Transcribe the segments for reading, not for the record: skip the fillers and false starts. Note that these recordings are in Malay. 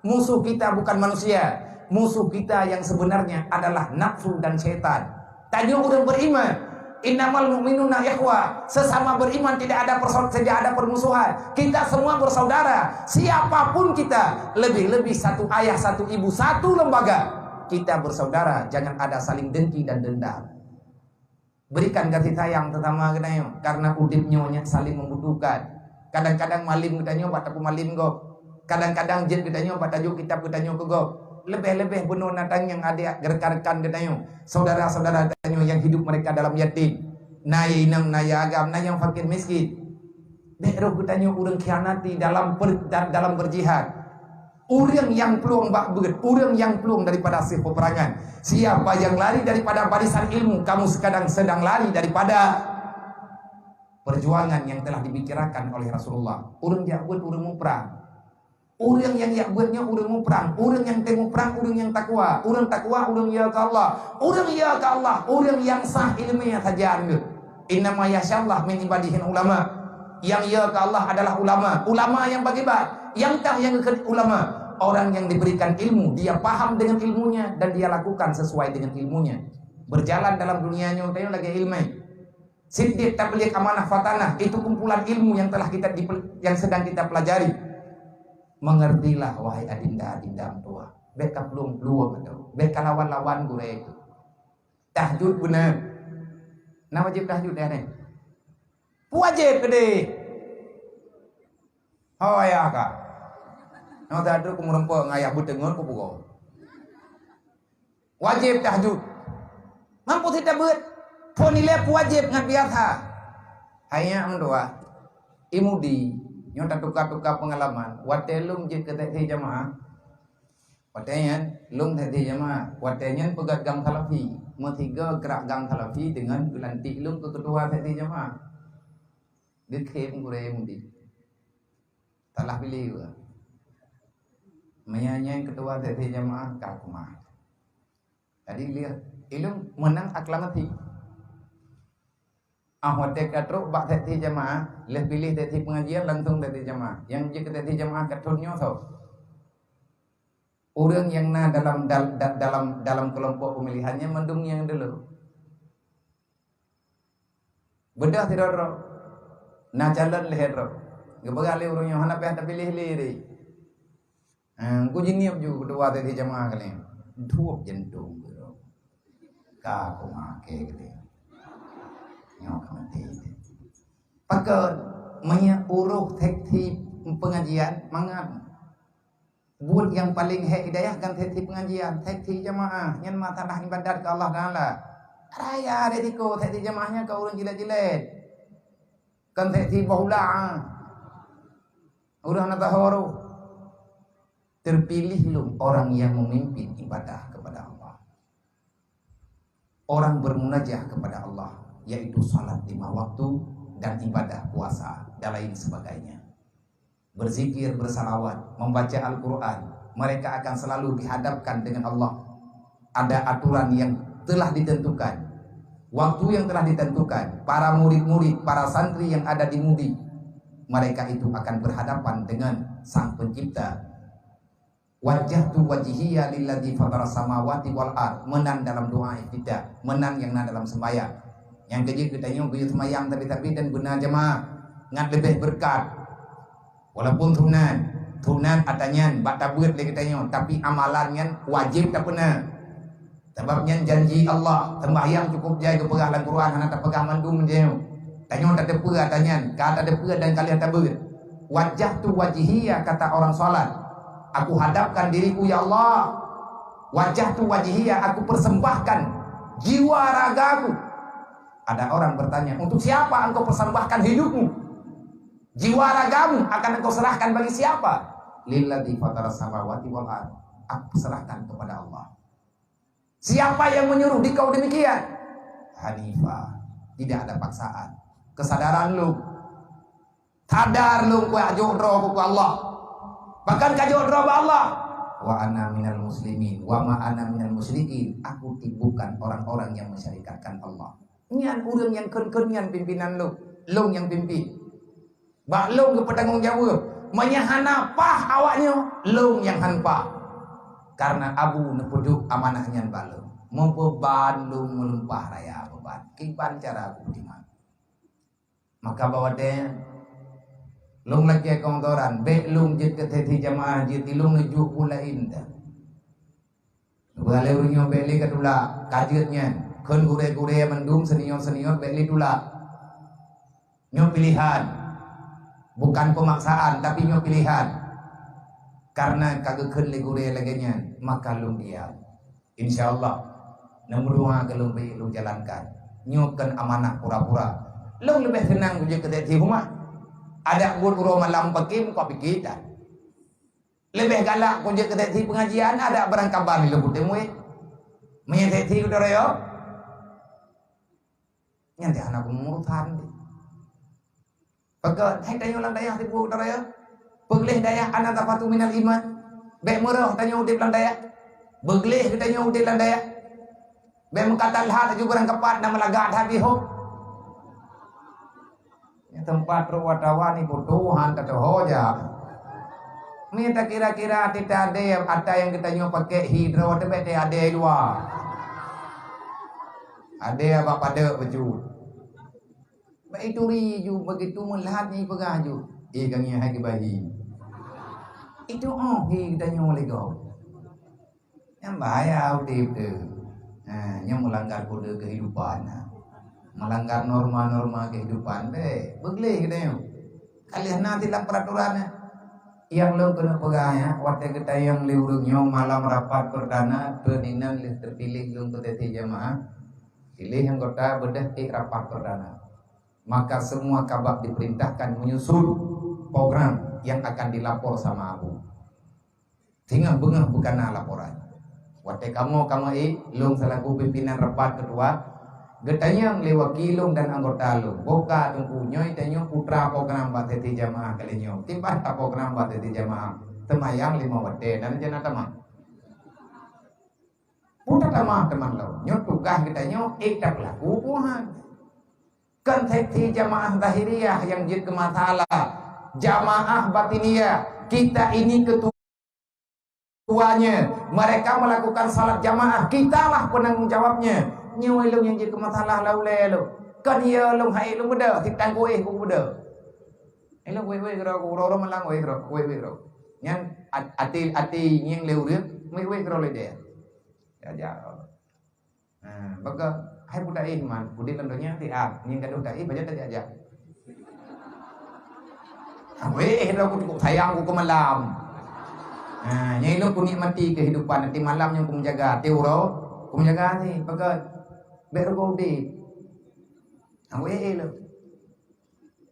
Musuh kita bukan manusia. Musuh kita yang sebenarnya adalah nafsu dan setan. Tanya orang beriman, innamal mu'minuna ikhwah. Sesama beriman tidak ada permusuhan. Kita semua bersaudara. Siapapun kita, lebih-lebih satu ayah, satu ibu, satu lembaga, kita bersaudara. Jangan ada saling dengki dan dendam. Berikan kasih sayang terutama karena udipnya saling membutuhkan. Kadang-kadang malim kita nyoba tapi malim go. Kadang-kadang jet kita nyoba tajuk kitab kita nyoba go. Lebih-lebih bunuh natang yang ada rekan-rekan kita nyoba. Saudara-saudara kita nyoba yang hidup mereka dalam yatim. Naya inang, naya agam, naya yang fakir miskin. Daerah kita nyoba urang khianati dalam berjihad. Orang yang peluang bakbet, orang yang peluang daripada hasil peperangan. Siapa yang lari daripada barisan ilmu, kamu sekarang sedang lari daripada perjuangan yang telah dibicarakan oleh Rasulullah. Orang yang buat orang mau perang. Orang yang buatnya orang mau perang. Orang yang temu perang, orang yang takwa. Orang takwa, orang ya ke Allah. Orang ya ke Allah, orang yang sah ilmiah saja. Innama yasyallah min ibadihin ulama. Yang ya ke Allah adalah ulama. Ulama yang bagaimana? Yang tak yang ke ulama. Orang yang diberikan ilmu, dia paham dengan ilmunya dan dia lakukan sesuai dengan ilmunya. Berjalan dalam dunianya tanya lagi ilmu. Siddiq, tabligh, amanah, fatanah, itu kumpulan ilmu yang sedang kita pelajari. Mengertilah wahai adinda-adinda tua. Beka peluang atau beka lawan-lawan gue itu. Tahajud benar. Nah wajib tahajud ya nih. Wajib gede. Oh ya kak. Nah tadi aku merempok ngayak budengon ku pukul. Wajib tahajud. Mampu tidak buat. Ponile wajib ngat biasa. Hanya mendoa. Imudi. Nyota tukar-tukar pengalaman. Watelung je keteti jamaah. Watenyan lung teti jamaah. Watenyan pegat gang salafi. Metiga gerak gang salafi dengan gelantik lung ke ketua teti jamaah. Dikem gure mudi. Salah pilih juga. Menyanyi ketua teti jamaah kakumah. Tadi lihat ilung menang aklamati. Ahwate katro bak teti jamaah, leh pilih teti pengajian langsung teti jamaah. Yang je ke teti jamaah katunyo tau. Orang yang dalam kelompok pemilihannya mendung yang dulu. Bedah tidak ro. Na jalan leher ro. Gebagale orang yang hana pe pilih liri. Ku jiniap ju kedua teti jamaah kali. Duop jentung bro. Ka ko make gitu. Pakai menyeluruh teknik pengajian mangan buat yang paling hidayah kan teknik pengajian teknik jamaah yang masalah ibadat ke Allah Taala raya retiko teknik jamaahnya ke orang jilat-jilat kan teknik bahula udah natahoro terpilih lu orang yang memimpin ibadah kepada Allah, orang bermunajah kepada Allah, yaitu salat 5 waktu dan ibadah puasa dan lain sebagainya. Berzikir, bersalawat, membaca Al-Quran, mereka akan selalu dihadapkan dengan Allah. Ada aturan yang telah ditentukan, waktu yang telah ditentukan. Para murid-murid, para santri yang ada di mudi, mereka itu akan berhadapan dengan Sang Pencipta. Wajjahtu wajhiya lilladzi fatara samawati wal ard. Menan dalam doa iftitah, menan yang dalam sembahyang. Yang kerja kita nyong buyut semayang tapi dan guna jemaah ngat lebih berkat. Walaupun tunan adanya bak tabut le kita nyong, tapi amalannya wajib tak pernah. Sebabnya janji Allah sembahyang cukup jai ke perah Al-Quran hana tak pegang mandum je. Tanya tak depa katanya, kata depa dan kalian tabut. Wajah tu wajhiya kata orang salat. Aku hadapkan diriku ya Allah. Wajah tu wajhiya, aku persembahkan jiwa ragaku. Ada orang bertanya, untuk siapa engkau persembahkan hidupmu? Jiwa ragamu akan engkau serahkan bagi siapa? Lilladzi fatara samawati wal ard. Aku serahkan kepada Allah. Siapa yang menyuruh dikau demikian? Hanifah. Tidak ada paksaan. Kesadaran lu. Sadar lu ku ajodro ku Allah. Bahkan kajodro ba Allah. Wa ana minal muslimin wa ma ana minal musyrikin. Aku bukan orang-orang yang mensyarikatkan Allah. Nyan orang yang ken-kenyan pimpinan lu yang pimpin. Bak lu ke petanggung jawab. menyahana pah awaknya long yang hanpa karena abu nepeduk amanahnya balung membeban lung melumpah raya beban kiban cara aku beriman maka bawa deh lung lagi kongtoran be lung jit keteti jamaah jit ilung nejuk pula indah boleh urunyo beli kedula kajetnya kun gure-gure mendum senior beli dula nyo pilihan bukan pemaksaan tapi nyo pilihan karena kagak kun gure lagi maka lung dia insyaallah nomor 2 kalau lu jalankan nyokan amanah pura-pura lu lebih senang kerja ke rumah ada guru malam pakim kau pikir dah lebih galak kerja ke pengajian ada barang kabar lu bertemu menyeteti udah yo nyantai anak umurutan pakai hai tanya ulang daya tipu udah yo begleh daya anak tapatu minal iman baik murah tanya udip lang daya begleh tanya udip lang daya baik mengkata lihat juga barang kepat nama lagak habis ho tempat perwatawa ni Tuhan kata hoja minta kira-kira tidak ada yang kita nyo pakai hidro tapi ada luar ada apa pada baju baik itu riju begitu melihat ni pegaju kami hai bayi itu kita nyo lego yang bahaya udip tu yang melanggar kode kehidupan melanggar norma-norma kehidupan deh begleh kita yo kalian nanti lah peraturan yang lo kena pegahnya waktu kita yang liurungnya malam rapat perdana peninan terpilih lo keteti jamaah pilih anggota bedah rapat perdana maka semua kabak diperintahkan menyusun program yang akan dilapor sama Abu tinggal bengah bukan laporan waktu kamu lo selaku pimpinan rapat kedua getanya lewakilung dan anggota lu boka tunggunya itanya putra program bateti jamaah kalinyo tiba tak program bateti jamaah temayang 5 wate dan jana tamang putra tamang teman lo nyo tugas kitanya tak laku Tuhan kan teti jamaah zahiriyah yang jid ke masalah jamaah batiniyah kita ini ketuanya mereka melakukan salat jamaah kita lah penanggung jawabnya nyawa lu yang jadi masalah laulai lu kan dia lu hai lu beda titang kowe ku beda elo kowe kira ku ro malang kowe kira yang ati yang leu reu kowe kira le dia ya baga hai budak iman budi lendonya ti yang kadang dai baca tadi aja kowe kira ku sayang ku malam nyai lu ku nikmati kehidupan nanti malam yang ku menjaga teuro ku menjaga ni baga bergode, aku lo,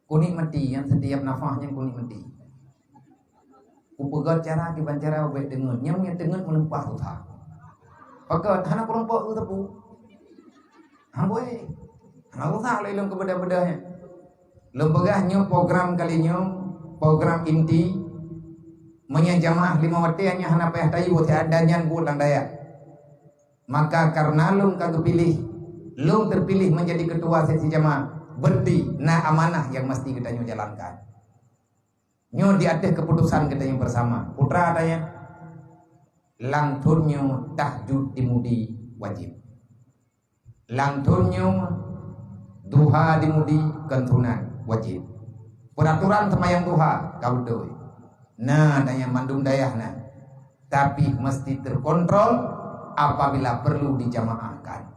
kuning mati yang setiap nafasnya kuning mati. Upagat cara kiban cara baik dengan, yang dengan melempah utah. Pakai anak perempuan itu tepu, aku anak utah lelong kebeda-bedanya. Lembagahnya program kalinya, program inti, menyajamah 5 wate hanya hana payah tayu tiadanya bulan daya. Maka karena lu kagak pilih lu terpilih menjadi ketua sesi jamaah berarti amanah yang mesti kita jalankan nyo di atas keputusan kita yang bersama putra adanya langturnyo tahjud dimudi wajib langturnyo duha dimudi kentunan wajib peraturan semayang duha kau doi adanya mandum dayahna tapi mesti terkontrol apabila perlu dijamaahkan.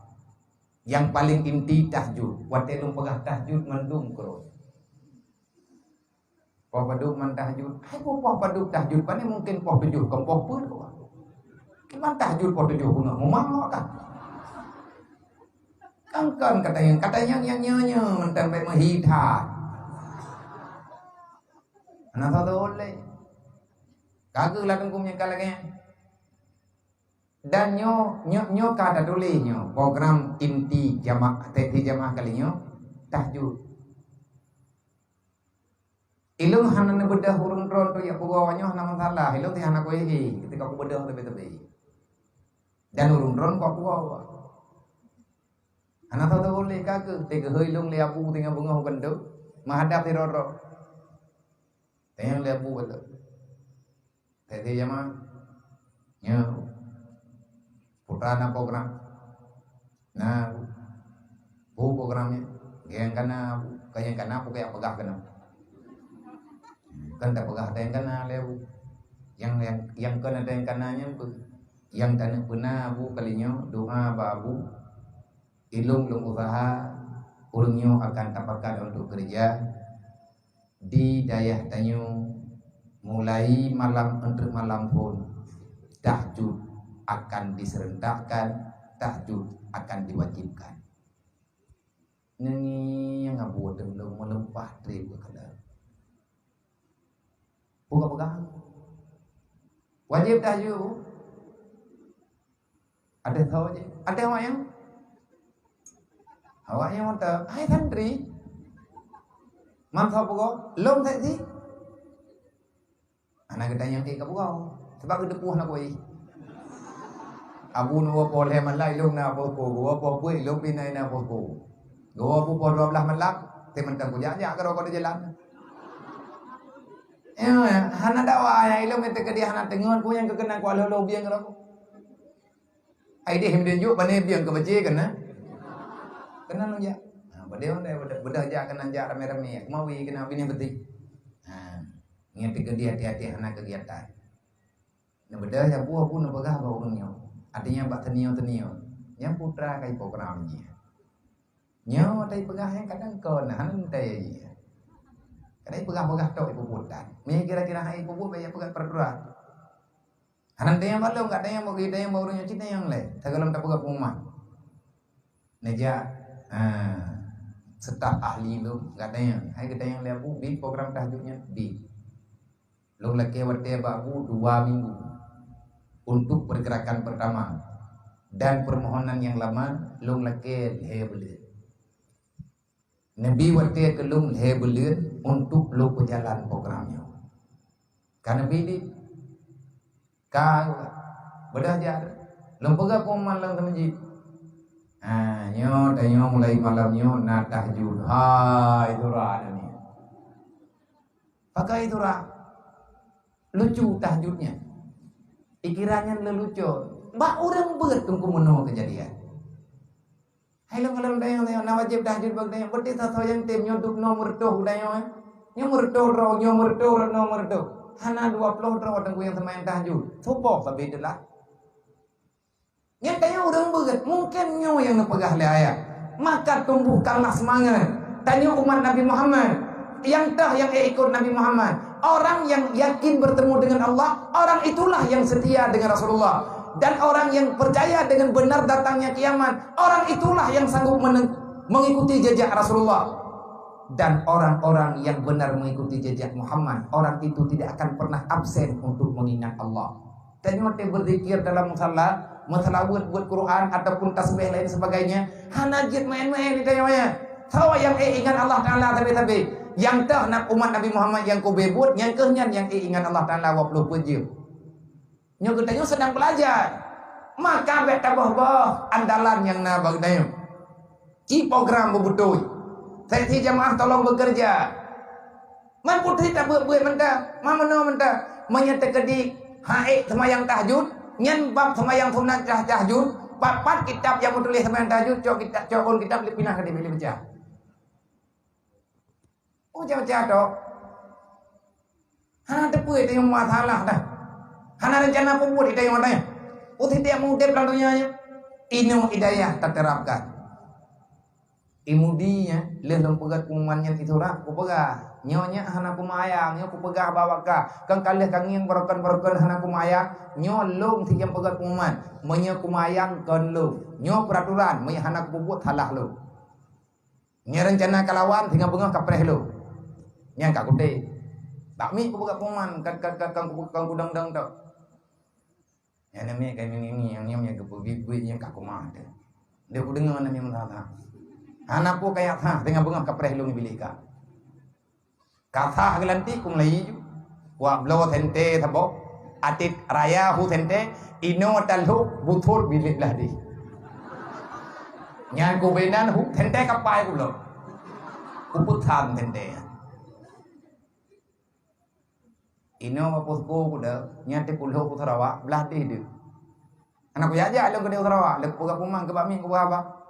Yang paling inti tahjud. Wate lu pegah tahjud mandum kro. Poh paduk man tahjud. Hai poh paduk tahjud pane mungkin poh 7 kempoh pun kok. Kiman tahjud poh 7 guna mau kan. Kangkan katanya yang nyonya mentan bae mahita. Anak tahu oleh. Kagak lah kangkum yang kalanya. Dan nyo kata dulihnya program inti jamaah teti jamaah kalinya tahjud ilung hana bedah hurung ron tu ya pegawanya hana masalah ilung ti hana kowe ketika aku bedah tebe-tebe dan hurung ron kok pegawai hana tahu boleh kagak tega ilung le apu tinggal bunga kendo menghadap ti roro Tayang lebu betul. Tadi jama nya putra na program. Nah, bu programnya yang kana aku kayak pegah kana. Kan tak pegah tayang kana lebu. Yang kena tayang kananya yang tanah puna bu kalinya doa babu ilung usaha urungnya akan tapakan untuk kerja di dayah tanyu mulai malam untuk malam pun tahajud akan diserentakkan, tahajud akan diwajibkan. Ini yang ngabuat belum melempah trip kada. Buka-buka. Wajib tahajud. Ada tahu aja. Ada awaknya mau tahu. Hai santri. Mantap pokok, lom tak sih? Anak kita yang ke pokok, sebab kita puas nak koi. Abu nuwa poleh malai lom na pokok, gua pokok lom pinai na pokok. Gua pokok 12 malam, teman tak punya aja kalau kau di jalan. Hana dawa ya ilom itu kedia hana tengon ku yang kekena ku alo biang kalau. Ai dia himden juk bane biang ke baje kana. Kena ya. Beliau bedah aja kena aja rame-rame mau kena bini beti. Ngerti ke dia hati-hati anak kegiatan. Nah bedah ya buah pun pegah baunya. Artinya bak tenio. Yang putra kai programnya. Nyo tai pegah yang kadang kon hanan tai. Kadang pegah tok ibu putan. Me kira-kira hai ibu bayar pegah perdurat. Hanan tai yang balong kadang yang mau kita yang baunya cita yang le. Tagalam tak pegah rumah. Neja staf ahli lu katanya hai kita yang lihat di program tahajudnya di lu lagi wate babu 2 minggu untuk pergerakan pertama dan permohonan yang lama lu lagi lebelit nabi wate ke lu lebelit untuk lu berjalan programnya karena bidi kau bedah jar lu pegang pemain lang temenji nyo mulai malamnya na tahajud. Itu rah ni. Pakai itu rah. Lucu tahajudnya. Pikirannya lelucu. Mbak orang berat tunggu meno kejadian. Hai lang dayang na wajib tahajud bag dayang. Berarti tahu yang tim nyoduk nomor 2 dayang. Nomor 2. Hana 20 ro tengku yang semain tahajud. Sopo sabidelah. Nyatanya orang berat, mungkin nyo yang nepegah le ayat. Maka tumbuhkanlah semangat. Tanya umat Nabi Muhammad. Yang ikut Nabi Muhammad. Orang yang yakin bertemu dengan Allah, orang itulah yang setia dengan Rasulullah. Dan orang yang percaya dengan benar datangnya kiamat, orang itulah yang sanggup mengikuti jejak Rasulullah. Dan orang-orang yang benar mengikuti jejak Muhammad, orang itu tidak akan pernah absen untuk mengingat Allah. Tanya berzikir dalam musalla, masalah buat Quran ataupun tasbih lain sebagainya, hanajit main-main di tanya. Tahu yang ingat Allah Taala tapi yang tak nak umat Nabi Muhammad yang kau bebut, yang kehnyan yang ingat Allah Taala 20 pejim. Nyo katanya sedang belajar. Maka bet tabah andalan yang na bagdayo. Ki program bebutuh. Saya jamaah tolong bekerja. Man putri tak buat mentah, mamano mentah, menyatakan di haid semayang tahajud. Nyan bab semayang sunat tahajud, papat kitab yang menulis semayang tahajud, cokon kitab pindah ke dia baca. Oh baca dok. Hana tepu itu yang masalah dah. Hana rencana apa buat itu yang mana? Oh tidak mau dia pelantunya. Inu hidayah tak terapkan. Imudinya lelong pegat kumannya itu rak, ku pegah. Nyonya hana kumayang, nyo ku pegah bawa ka. Kang kalih kang yang berokan hana kumayang, nyo long ti yang pegat kuman. Menyo kumayang kon lo. Nyo peraturan, menyo hana kubut halah lo. Nyo rencana kalawan tinggal bengah kapreh lo. Nyang ka kude. Tak mi ku pegat kuman kang kudang-dang tok. Ya namanya kayak ini yang nyam yang kebubi yang ka kumah. Dia ku dengar namanya mentah. Anak po kayak dengan bengah kapreh lo ngibilika. Kata gelanti kum layu wa blow tente thabo atit raya hu tente ino talhu buthur bilik lahdi nyan ku benan hu tente kapai ku lo ku puthan tente ino mapusku kuda nyate puluh ku Sarawak belah dia. Anak ya aja lo ke Sarawak, lek puga pumang ke bami ku apa.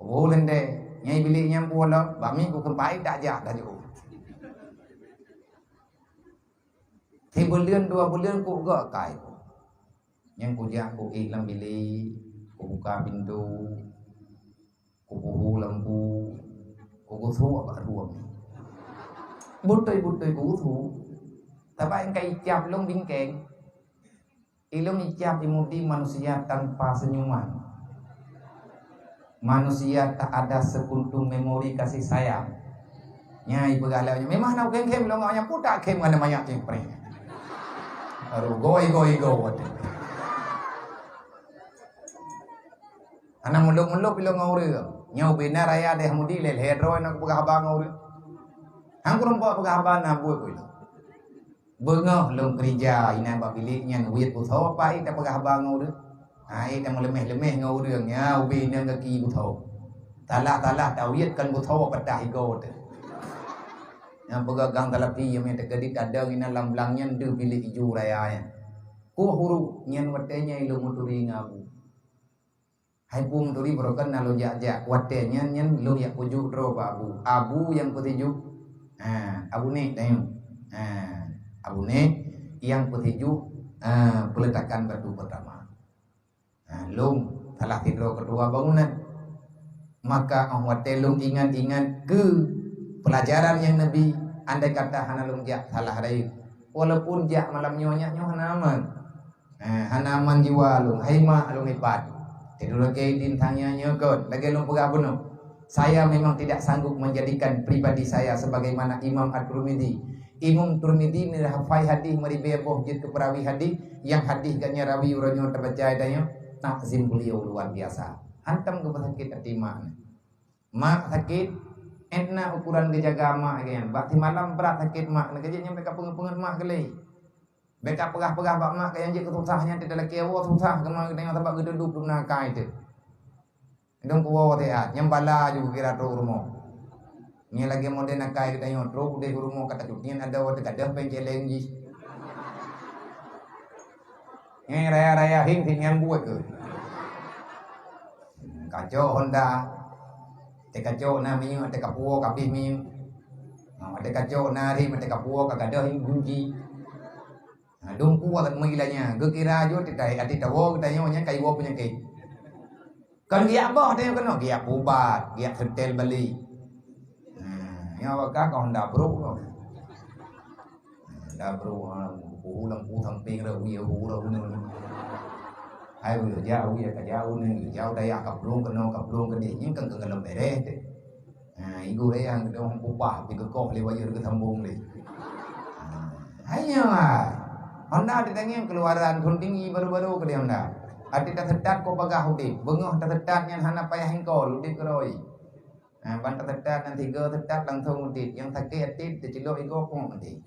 Boleh deh, nyai bilik nyampu lo, bami ku kempai tak aja dah jauh. 3 bulan 2 bulan ku gak kai. Yang ku jak ku ilang bilik, ku buka pintu, ku buhu lampu, ku gusu apa ruang. Butoy ku gusu. Tapi yang kai icap long bingkeng. Ilong icap imudi manusia tanpa senyuman. Manusia tak ada sekuntum memori kasih sayang. Nyai begalaunya, memang nak kem-kem lo nganya putak kem mana banyak yang pering. Aduh go. Anak muluk-muluk bilo ngauri. Nyau benar raya deh mudi lel hedro nak begabang ngauri. Hang kurang begabang na buat ko. Bengah long kerja ina ba biliknya nuit putho pa ita paghabang ngau de. Ai ta melemeh-lemeh ngau de nya ubi nang kaki putho. Tala tawit kan putho padah igo de. Yang pegagang talapi yang terjadi kadang ina lamblangnya de bilik iju raya ya. Ku huru nyen watenya ilmu muturi ngabu. Hai pum turi broken nalo ja watenya nyen lu ya pujuk ro abu. Abu yang ketujuh. Abu ni tayung. Abu ne yang ketujuh peletakan batu pertama. Lung telah tidur kedua bangunan. Maka ahwat telung ingat-ingat ke pelajaran yang Nabi andai kata hana lung jak salah rai. Walaupun jak malam nyonya hanaman. Hanaman jiwa lung haima lung ipat. Tidur lagi dintangnya nyokot lagi lung pegabuno. Saya memang tidak sanggup menjadikan pribadi saya sebagaimana Imam At-Tirmidzi. Imam Tirmidzi ni hafai hadis mari beboh jid perawi hadis yang hadis gaknya rawi uranyo terbaca adanya takzim beliau luar biasa. Hantam ke sakit atima. Mak sakit entna ukuran kejaga mak kan. Bakti malam berat sakit mak nak kerja nyampe ka pengen mak gelai. Beka pegah-pegah bak mak yang je kesusahnya tidak lagi awak susah kemang dengan sebab geduduk dum nakai itu. Dong kuwo teat nyambala juga kira tu rumah. Ni lagi model nak kaya kita nyotro udah rumah kata cutian ada waktu kada penceleng ji. Ni raya hing yang buat tu. Kacau Honda. Te kacau na minyo te kapuo kapih minyo. Te kacau na ri te kapuo kagada hing gunji. Dong kuat mengilanya. Gekira jo te kai ati tawo kita nyonya kai wo punya kai. Kan dia bah dia kena dia pubat, dia hotel Bali. Yang wakak Honda bro, Honda bro, ulang utang ping rawi ura ni. Hai udah jauh ya jauh ni, jauh daya kaplong kena kaplong ke dia, kan kelam beres deh. Ibu yang kita orang kupah, pergi kok lewat je ke sambung ni. Hanya Honda ditanya keluaran tinggi baru-baru ke dia Honda. Ati tak sedat kau pagah udik, bengah tak sedatnya hana payah hingkol udik keroi. Bantah tetat dan 3 tetat langsung udik. Yang sakit hati tercelok ego pun udik.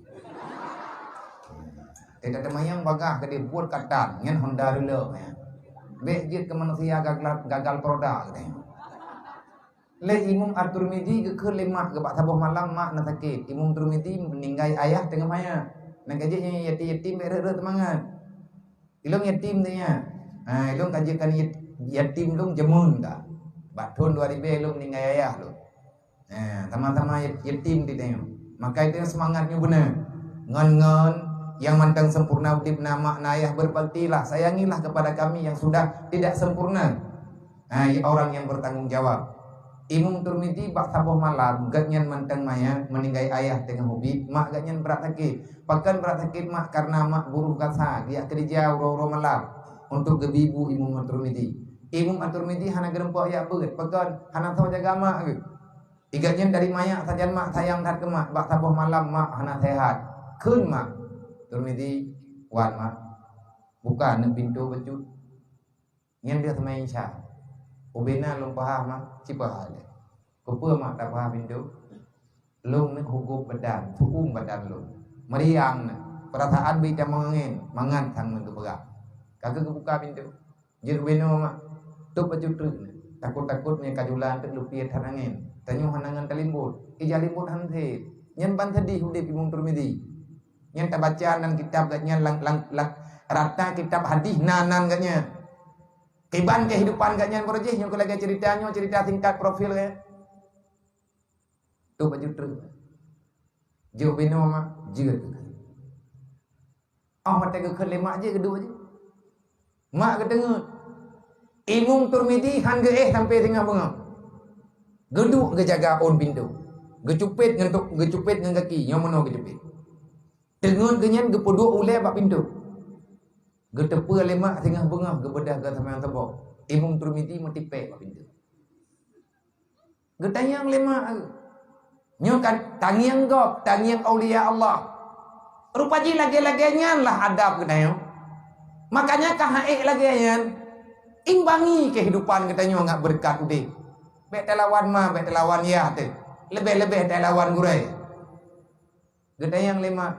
Tidak ada mayang bagah ke dia buat katan. Yang Honda dulu. Bejit ke manusia gagal produk. Le Imam At-Tirmidzi ke lemak ke bak sabuh malam mak nak sakit. Imam Tirmidzi meninggal ayah tengah maya. Nak kajinya yatim berere temangan. Ilung yatim dia. Ilung kajikan yatim ilung jemun tak. Batun 2000 lu meninggal ayah lu. Sama-sama yatim di tengok. Maka itu semangatnya benar. Ngon-ngon yang mantang sempurna udip nama ayah berbaktilah, sayangilah kepada kami yang sudah tidak sempurna. Orang yang bertanggung jawab. Imam Tirmidzi bak sabuh malam gatnyan mantang maya meninggal ayah tengah hobi, mak gatnyan berat sakit. Pakan berat sakit mak karena mak buruh kasa, dia kerja uro-uro malam untuk gebibu Imam Tirmidzi. Imam At-Tirmidzi hana gerempok ya beut pegon hana tahu jaga mak ke. Igatnya dari mayak sajan mak sayang kat ke mak bak sabuh malam mak hana sehat. Keun mak Tirmidzi wan mak buka ne pintu becut. Nyen dia semai insya. Ubena lung paham mak cipah ale. Kepe mak tak paham pintu. Lung ne hukum badan, hukum badan lung. Meriang ne. Perasaan bica mangan sang ne kepegang. Kagak kebuka pintu. Jer beno mak tu pacutruk takut-takutnya kajulan terlupiat hanangin tanyu hanangan kalimbut ija limbut hante Nyen ban tadi hudip Imam Tirmizi. Nyen tak baca nan kitab gatnya lang rata kitab hadis nanan gatnya. Kiban kehidupan gatnya berjih yang lagi ceritanya cerita tingkat profil ya. Tu baju terus. Jo bino mah jeut. Mata ke lemak je kedua je. Mak kedengar. Imam Tirmizi han ge sampai tengah bunga. Geduk ke jaga on pintu. Gecupit ngan kaki, yang mana gecupit. Dengar genyan gepodok ulai bak pintu. Getepa lemak tengah bengah gebedah ke sama yang tebak. Imam Tirmizi metipek bak pintu. Getayang lemak. Nyokan tangiang gop, tangiang aulia Allah. Rupaji lagi-laginya lah adab getayang. Makanya kahaik lagian imbangi kehidupan katanya enggak berkat udik. Bek telawan mah, bek telawan ya tu. Lebih-lebih telawan gurai. Gede yang lima,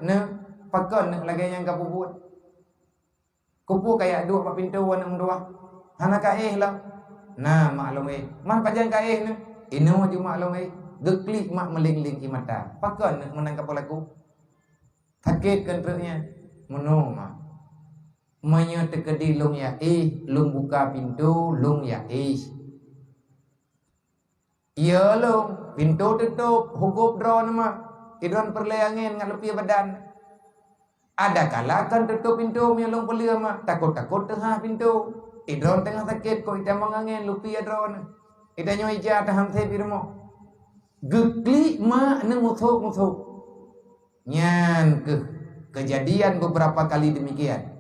pakon lagi yang kapu buat. Kupu kayak dua pak pintu wanang dua. Hana kaih lah. Nah maklum man pajang kaih ni. Ino cuma maklum geklik mak melingling ki mata. Pakon menangkap pelaku. Sakit kentruknya. Meno mak. Manya tekedi lung ya lung buka pintu lung ya iya lung pintu tutup hukup drone mah idron perleangin ngat lepi badan ada kala kan tutup pintu lung pelia mah takut-takut tengah pintu idron tengah sakit kok ida mangangin lupi drone ida nyo ija tahan te birmo gekli mah neng muthuk nyan kejadian beberapa kali demikian.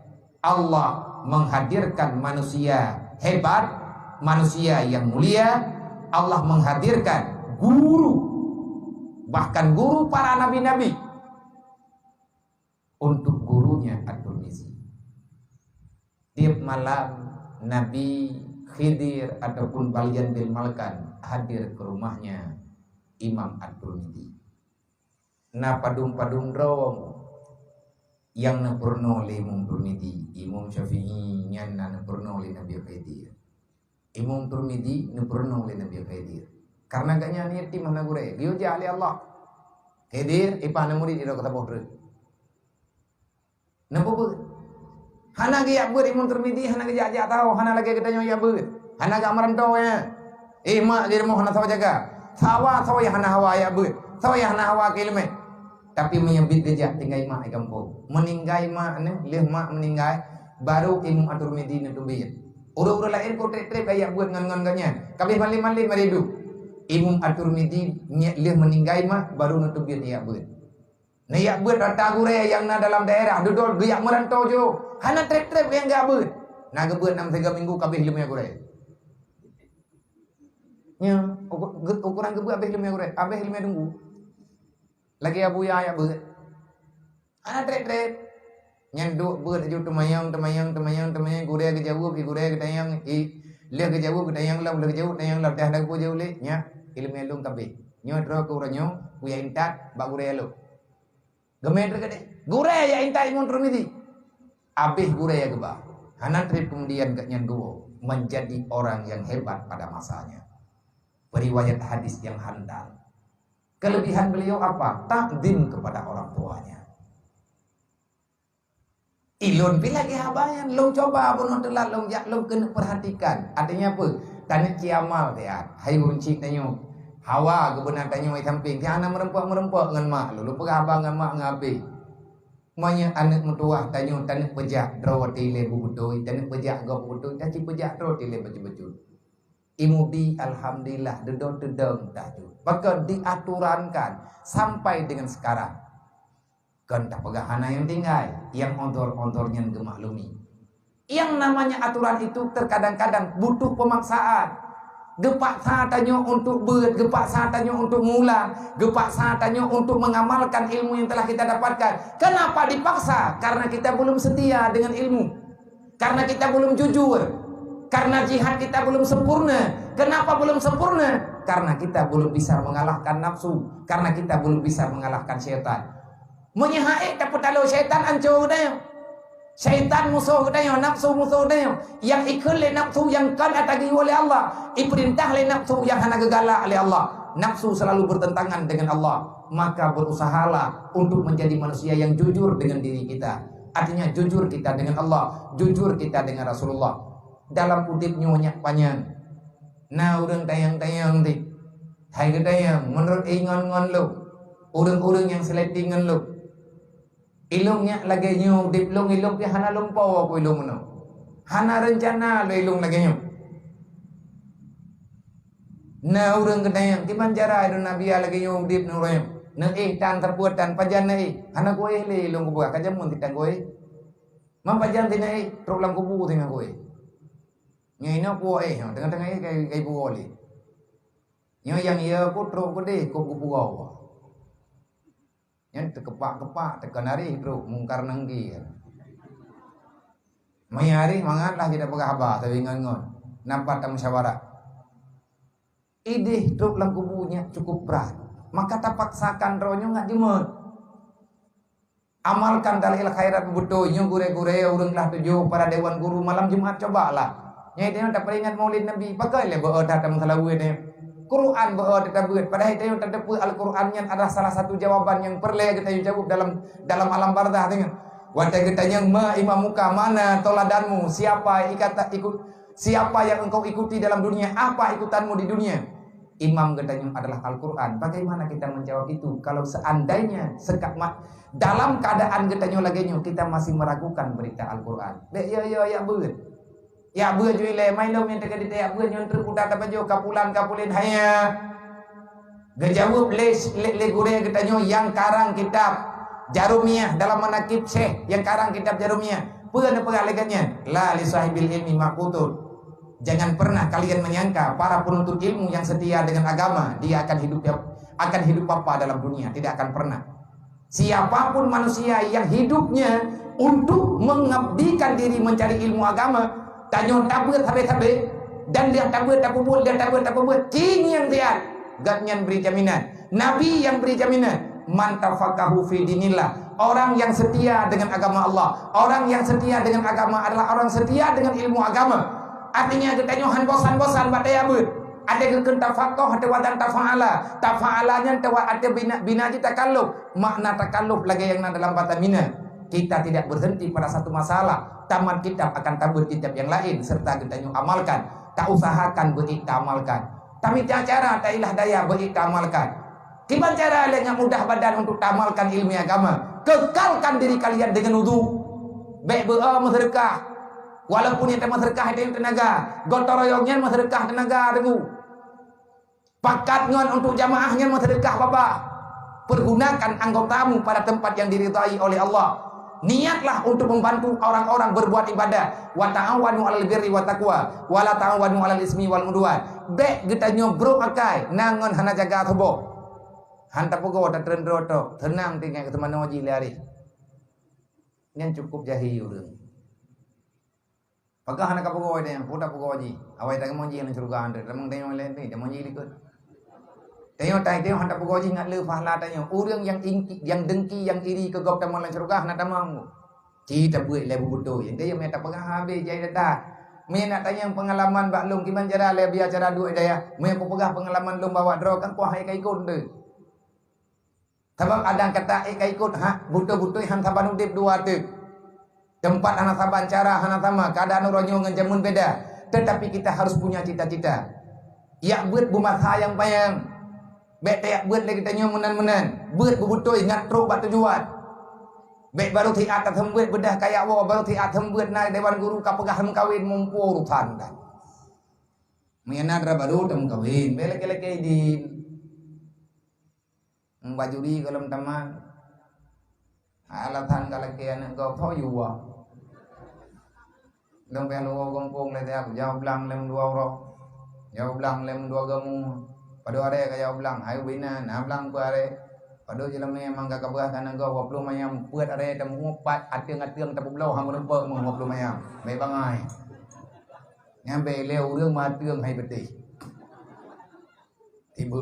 Allah menghadirkan manusia hebat, manusia yang mulia. Allah menghadirkan guru, bahkan guru para nabi-nabi untuk gurunya At-Tirmizi. Tiap malam Nabi Khidir ataupun Balyan bin Malkan hadir ke rumahnya Imam At-Tirmizi. Na padung-padung dong yang napurno oleh Imam Tirmizi, Imam Syafi'i yang napurno oleh Nabi Khidir. Imam Tirmizi napurno oleh Nabi Khidir. Karena gaknya niati mana gure, dia jali Allah. Khidir ipana murid ira kata bohre. Napa bu? Hana ge ber Imam Tirmizi hana ge jaja tahu, hana lagi kita nyoya ber. Hana ge amaranto ya. Mak ge mo hana sawa jaga. Sawa ya hana hawa ya ber. Sawa ya hana hawa ke ilmu. Tapi menyebut dejak tinggal mak di kampung. Meninggai mak ni, leh mak meninggai, baru Imam At-Tirmizi ni tubiyat. Orang-orang lain kau trip-trip kayak buat ngan-ngan-ngannya. Kabeh mali-mali maridu. Imam At-Tirmizi leh meninggai mak, baru nutubiyat dia buat. Nah ya buat rata gure yang na dalam daerah, duduk geyak merantau jo. Hana trip-trip yang gak buat. Nah gebuat 6-3 minggu kabeh ilmu ya gure. Nya, ukuran gebuat kabeh ilmu ya gure. Kabeh ilmu tunggu. Lagi abu ya ayat ber. Anak trek-trek. Nyanduk ber aju temayang gure ke jauh ke gure ke tayang le ke jauh ke tayang lau le ke jauh tayang lau dah dak po jauh le nya ilmu elung kabeh. Nyo dro ke uranyo kuya intat bak gure elo. Gemet ke de. Gure ya intat Imam Tirmizi. Abih gure ya geba. Anak trek kemudian gak nyanduo menjadi orang yang hebat pada masanya. Periwayat hadis yang handal. Kelebihan beliau apa? Takdim kepada orang tuanya. Ilun bila kehabayan, long coba pun telat long jak long kena perhatikan. Artinya apa? Tanya kiamal dia. Hai runcik tanya. Hawa kebenar tanya mai samping. Dia anak merempak dengan mak lu perabang dengan mak ngabe. Manya anak mertua tanya pejak drawati le bubutoi, tanya pejak go bubutoi, tanya pejak drawati le baju-baju. Imudi alhamdulillah dedong tahju. Maka diaturankan sampai dengan sekarang. Kan tak pegahana yang tinggal, yang ontor-ontornya gemaklumi. Yang namanya aturan itu terkadang-kadang butuh pemaksaan. Gepak saatnya untuk gepak saatnya untuk mula, gepak saatnya untuk mengamalkan ilmu yang telah kita dapatkan. Kenapa dipaksa? Karena kita belum setia dengan ilmu. Karena kita belum jujur. Karena jihad kita belum sempurna. Kenapa belum sempurna? Karena kita belum bisa mengalahkan nafsu. Karena kita belum bisa mengalahkan syaitan. Menyahai tapi kalau syaitan hancur dah. Syaitan musuh dah, nafsu musuh dah. Yang ikut le nafsu yang kan atagi oleh Allah. Iperintah le nafsu yang hana gegala oleh Allah. Nafsu selalu bertentangan dengan Allah. maka berusahalah untuk menjadi manusia yang jujur dengan diri kita. Artinya jujur kita dengan Allah, jujur kita dengan Rasulullah. Dalam kutip nyonya panjang. Nah urang tayang-tayang ti. Hai ke tayang menurut ingon-ngon lu. Urang-urang yang seleting ngan lu. Ilungnya lagi nyu diplong ilung pi hana lumpau aku ilung no. Hana rencana lu ilung lagi nyu. Nah urang ke tayang ti manjara itu Nabi lagi nyu dip nurayam. Na tan terbuat dan pajan na hana ko le ilung ko buka kajamun ti tang ko mampajan ti na problem ko bu ti na ko Nyai no po tengah-tengah kay buoli. Nyo yang iya ko tro ko de ko bugaw. Yan tekepak-kepak tekanari tro mungkar nanggi. Mayari mangatlah tidak pegahaba tapi ngon. Nampak ta musyawarah. Idih tro lang kubunya cukup berat. Maka tak paksakan rohnya nggak jemut. Amalkan dalil khairat betul. Nyo gure-gure uranglah tujuh para dewan guru malam Jumat cobalah. Nyai dia tak peringat maulid Nabi pakai le beut datam salawat ni. Quran beut databut padahal dia terdapat Al-Quran yang adalah salah satu jawaban yang perlu kita jawab dalam alam barzah dengan. Wata kita yang imamuka mana toladanmu siapa siapa yang engkau ikuti dalam dunia apa ikutanmu di dunia. Imam katanya adalah Al-Quran. Bagaimana kita menjawab itu kalau seandainya dalam keadaan katanya lagi kita masih meragukan berita Al-Quran. Ya beut. Ya buat jual mai lo yang terkait ya buat yang terputar apa jo kapulin hanya gejawab le gure kita nyo yang karang kitab Jarumiyah dalam manakib Syekh yang karang kitab Jarumiyah pernah pengalagannya la li sahibil ilmi maqutun. Jangan pernah kalian menyangka para penuntut ilmu yang setia dengan agama dia akan hidup apa dalam dunia, tidak akan pernah. Siapapun manusia yang hidupnya untuk mengabdikan diri mencari ilmu agama tanyo tabut habe dan dia tabut king yang dia gatnyan beri jaminan Nabi yang beri jaminan man tafaqahu fi dinillah orang yang setia dengan agama Allah orang yang setia dengan agama adalah orang setia dengan ilmu agama artinya ketanyo han bosan-bosan badai abut ada keun tafaqah ada wadan tafa'alanya ada bina takalluf makna takalluf lagi yang dalam kata mina kita tidak berhenti pada satu masalah taman kitab akan tabut kitab yang lain serta kita amalkan tak usahakan kita amalkan tapi cara tak ilah daya kita amalkan gimana cara yang mudah badan untuk amalkan ilmu agama kekalkan diri kalian dengan wudu baik bersedekah walaupun yang sedekah itu tenaga gotoroyongnya sedekah tenaga dengu pakat ngon untuk jamaahnya sedekah bapak pergunakan anggotamu pada tempat yang diridhai oleh Allah. Niatlah untuk membantu orang-orang berbuat ibadah. Wa ta'awanu 'alal birri wa taqwa wa la ta'awanu 'alal ismi wal udwan. Bek kita nyobro akai nangon hana jaga tubuh. Hanta pogo ta trendro to tenang tinggal ke teman ngoji lari. Yang cukup jahi urang. Pagka hana ka pogo ide yang puta pogo ji. Awai ta ngoji yang surga andre. Lamang tengok len ni ngoji likut. Tengok hanta pogo ji ngat le fahla tanya. Urang yang dengki yang iri ke gop taman surga hana tamang. Kita buat lebu betul. Yang dia minta pengah habis jai dah. Mai nak tanya pengalaman bak long kiman cara le biar cara duit daya. Mai aku pegah pengalaman long bawa draw kan kuah kai ikut tu. Sebab ada kata kai ikut butuh-butuh han saban udip dua tu. Tempat anak saban cara hana sama keadaan ronyo ngejamun beda. Tetapi kita harus punya cita-cita. Ya buat bumat sayang payang. Baik tak buat lagi tanya menan-menan. Buat bebutuh ingat teruk bak tujuan. Baik baru tiat hembuat bedah kayak wa baru tiat hembuat naik dewan guru kapegah kawin mumpu urutan dah. Mengenal baru tem kawin. Belek-belek di bajuri kalau teman. Alatan kalau kian kau tahu juga. Dong pelu gongpong le tiap jauh belang lem dua orang. Jauh belang lem dua gamu. Pada are kaya ulang, ayo bina, nablang ku are. Pada jelam ni memang kakak beras kan engkau 20 mayam, puat are temu ngupat, atiang tapu belau hang rempe mung 20 mayam. Baik bangai. Nyampe leu reung ma teung hai betih. Tibu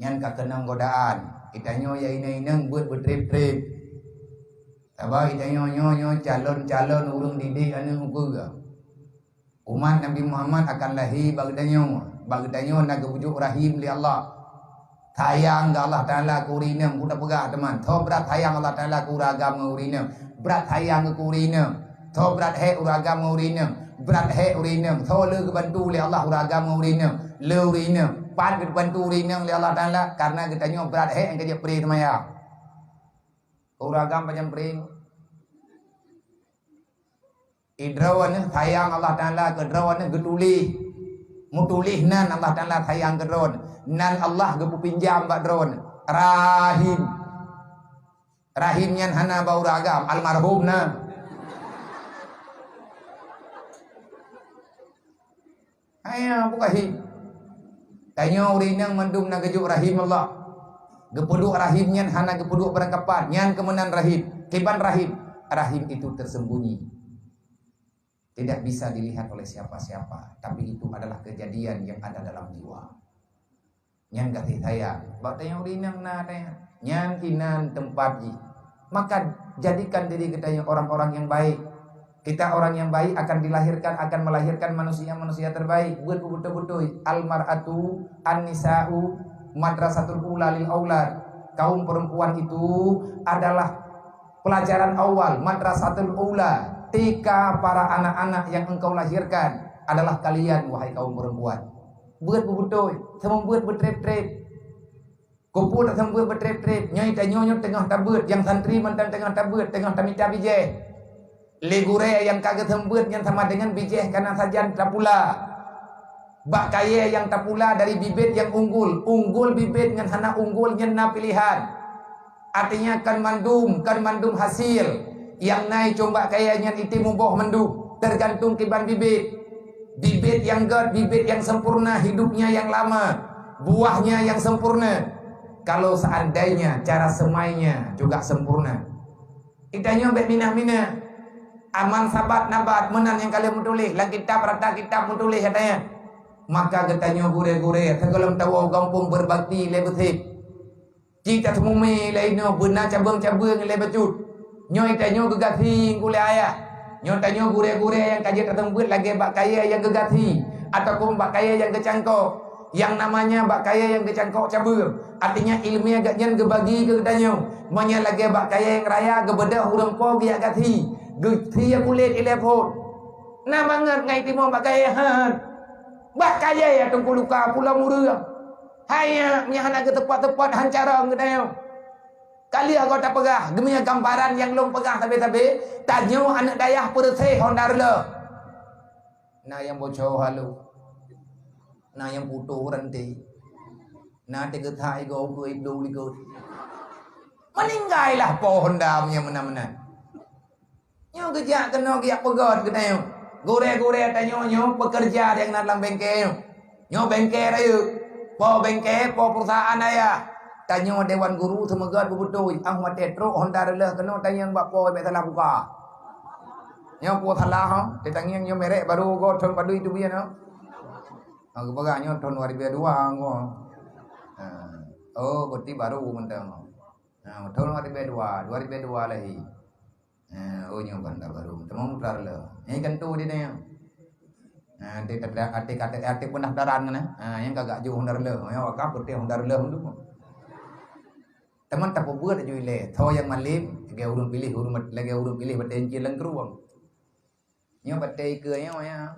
nyan ka kenang godaan. Kita nyo ya ineng buat bertrip-trip. Tabah kita nyo calon urang didik anu ukur. Umat Nabi Muhammad akan lahir bagdanyo nak bujuk rahim li Allah. Tayang ke Allah Ta'ala kurina kuda pegah teman. Tho berat tayang Allah Ta'ala kuragam ngurina. Berat tayang ke kurina. Tho berat he uragam ngurina. Berat he urina. Tho le kebantu oleh Allah uragam ngurina. Le urina. Pan kebantu urina oleh Allah Ta'ala. Karena kita nyo berat he yang kerja peri temaya. Uragam macam peri. Idrawan tayang Allah Ta'ala ke drawan getuli. Mutulih nan Allah Ta'ala tayang ke drawan. Nan Allah gepu pinjam bak drone rahim rahimnya hana bau ragam almarhum na ayah buka hi tanya urinang mendum na gejuk rahim Allah gepuduk rahimnya hana gepuduk berangkapan nyan kemenan rahim kiban rahim rahim itu tersembunyi tidak bisa dilihat oleh siapa-siapa tapi itu adalah kejadian yang ada dalam jiwa. Nyan kasih sayang, bak tanya urinang na tanya, nyan kinan tempat ji. Maka jadikan diri kita yang orang-orang yang baik. Kita orang yang baik akan dilahirkan, akan melahirkan manusia-manusia terbaik. Buat betul-betul al-mar'atu an-nisa'u madrasatul ula lil aulad. Kaum perempuan itu adalah pelajaran awal madrasatul ula. Tika para anak-anak yang engkau lahirkan adalah kalian wahai kaum perempuan. Buat betul, semua buat bertrep-trep. Kumpul tak semua buat bertrep-trep. Nyoi tak nyonyot tengah tabut, yang santri mantan tengah tabut, tengah tamita bijeh. Legure yang kagak sembut yang sama dengan bijeh karena sajian tak pula. Bak kaya yang tak pula dari bibit yang unggul, unggul bibit dengan hana unggulnya na pilihan. Artinya kan mandum hasil. Yang naik coba kayanya itu muboh mendum, tergantung kiban bibit. Bibit yang gad, bibit yang sempurna, hidupnya yang lama, buahnya yang sempurna. Kalau seandainya cara semainya juga sempurna, itanya bet minah-minah, aman sabat nabat menan yang kalian menulis, lang kitab rata kitab menulis katanya. Maka katanya gure-gure, sekolah tahu kampung berbakti lebetip. Jika semumi lainnya benar cabang-cabang lebecut, nyoy tanya gegasi kule ayah. Nyon tanya gure-gure yang kaji tersebut lagi bak kaya yang gegati ataupun bak kaya yang kecangkok yang namanya bak kaya yang kecangkok cabur artinya ilmiah gaknya gebagi ke tanya manya lagi bak kaya yang raya gebeda hurang po giak gati geti ya kulit ilepon nah banget ngai timo bak kaya han bak kaya ya tungku luka pulau murang hanya nyahana ke tepat-tepat hancarang ke tanya kali aku tak pegah demi gambaran yang long pegah tapi tanya anak dayah perse hondar le na yang bocor halu na yang putu ranti na te getai go go ibdu likut meninggallah pohon damnya mana-mana nyo kerja kena giak pegot kena gore-gore tanya nyo pekerja yang dalam bengkel nyo bengkel ayo po bengkel po perusahaan ayah tanya dewan guru semoga betul Ahmad Tetro Honda adalah kena tanya bak po be salah buka. Nya po salah ha, ditanya nya merek baru go thon padu itu biar no. Aku baganya thon 2002 go. Oh, berarti baru mentang. Nah, thon 2002 lagi. Oh nya bandar baru. Temu mutar le. Ini kan tu dia nya. Nah, dia kata pendaftaran kan. Yang kagak jauh Honda le. Ya wakaf berarti Honda le hundu. Teman tak buat aja ile, tho yang malim, lagi urun pilih bertenci lengkruang. Nyo bate ke nya ya,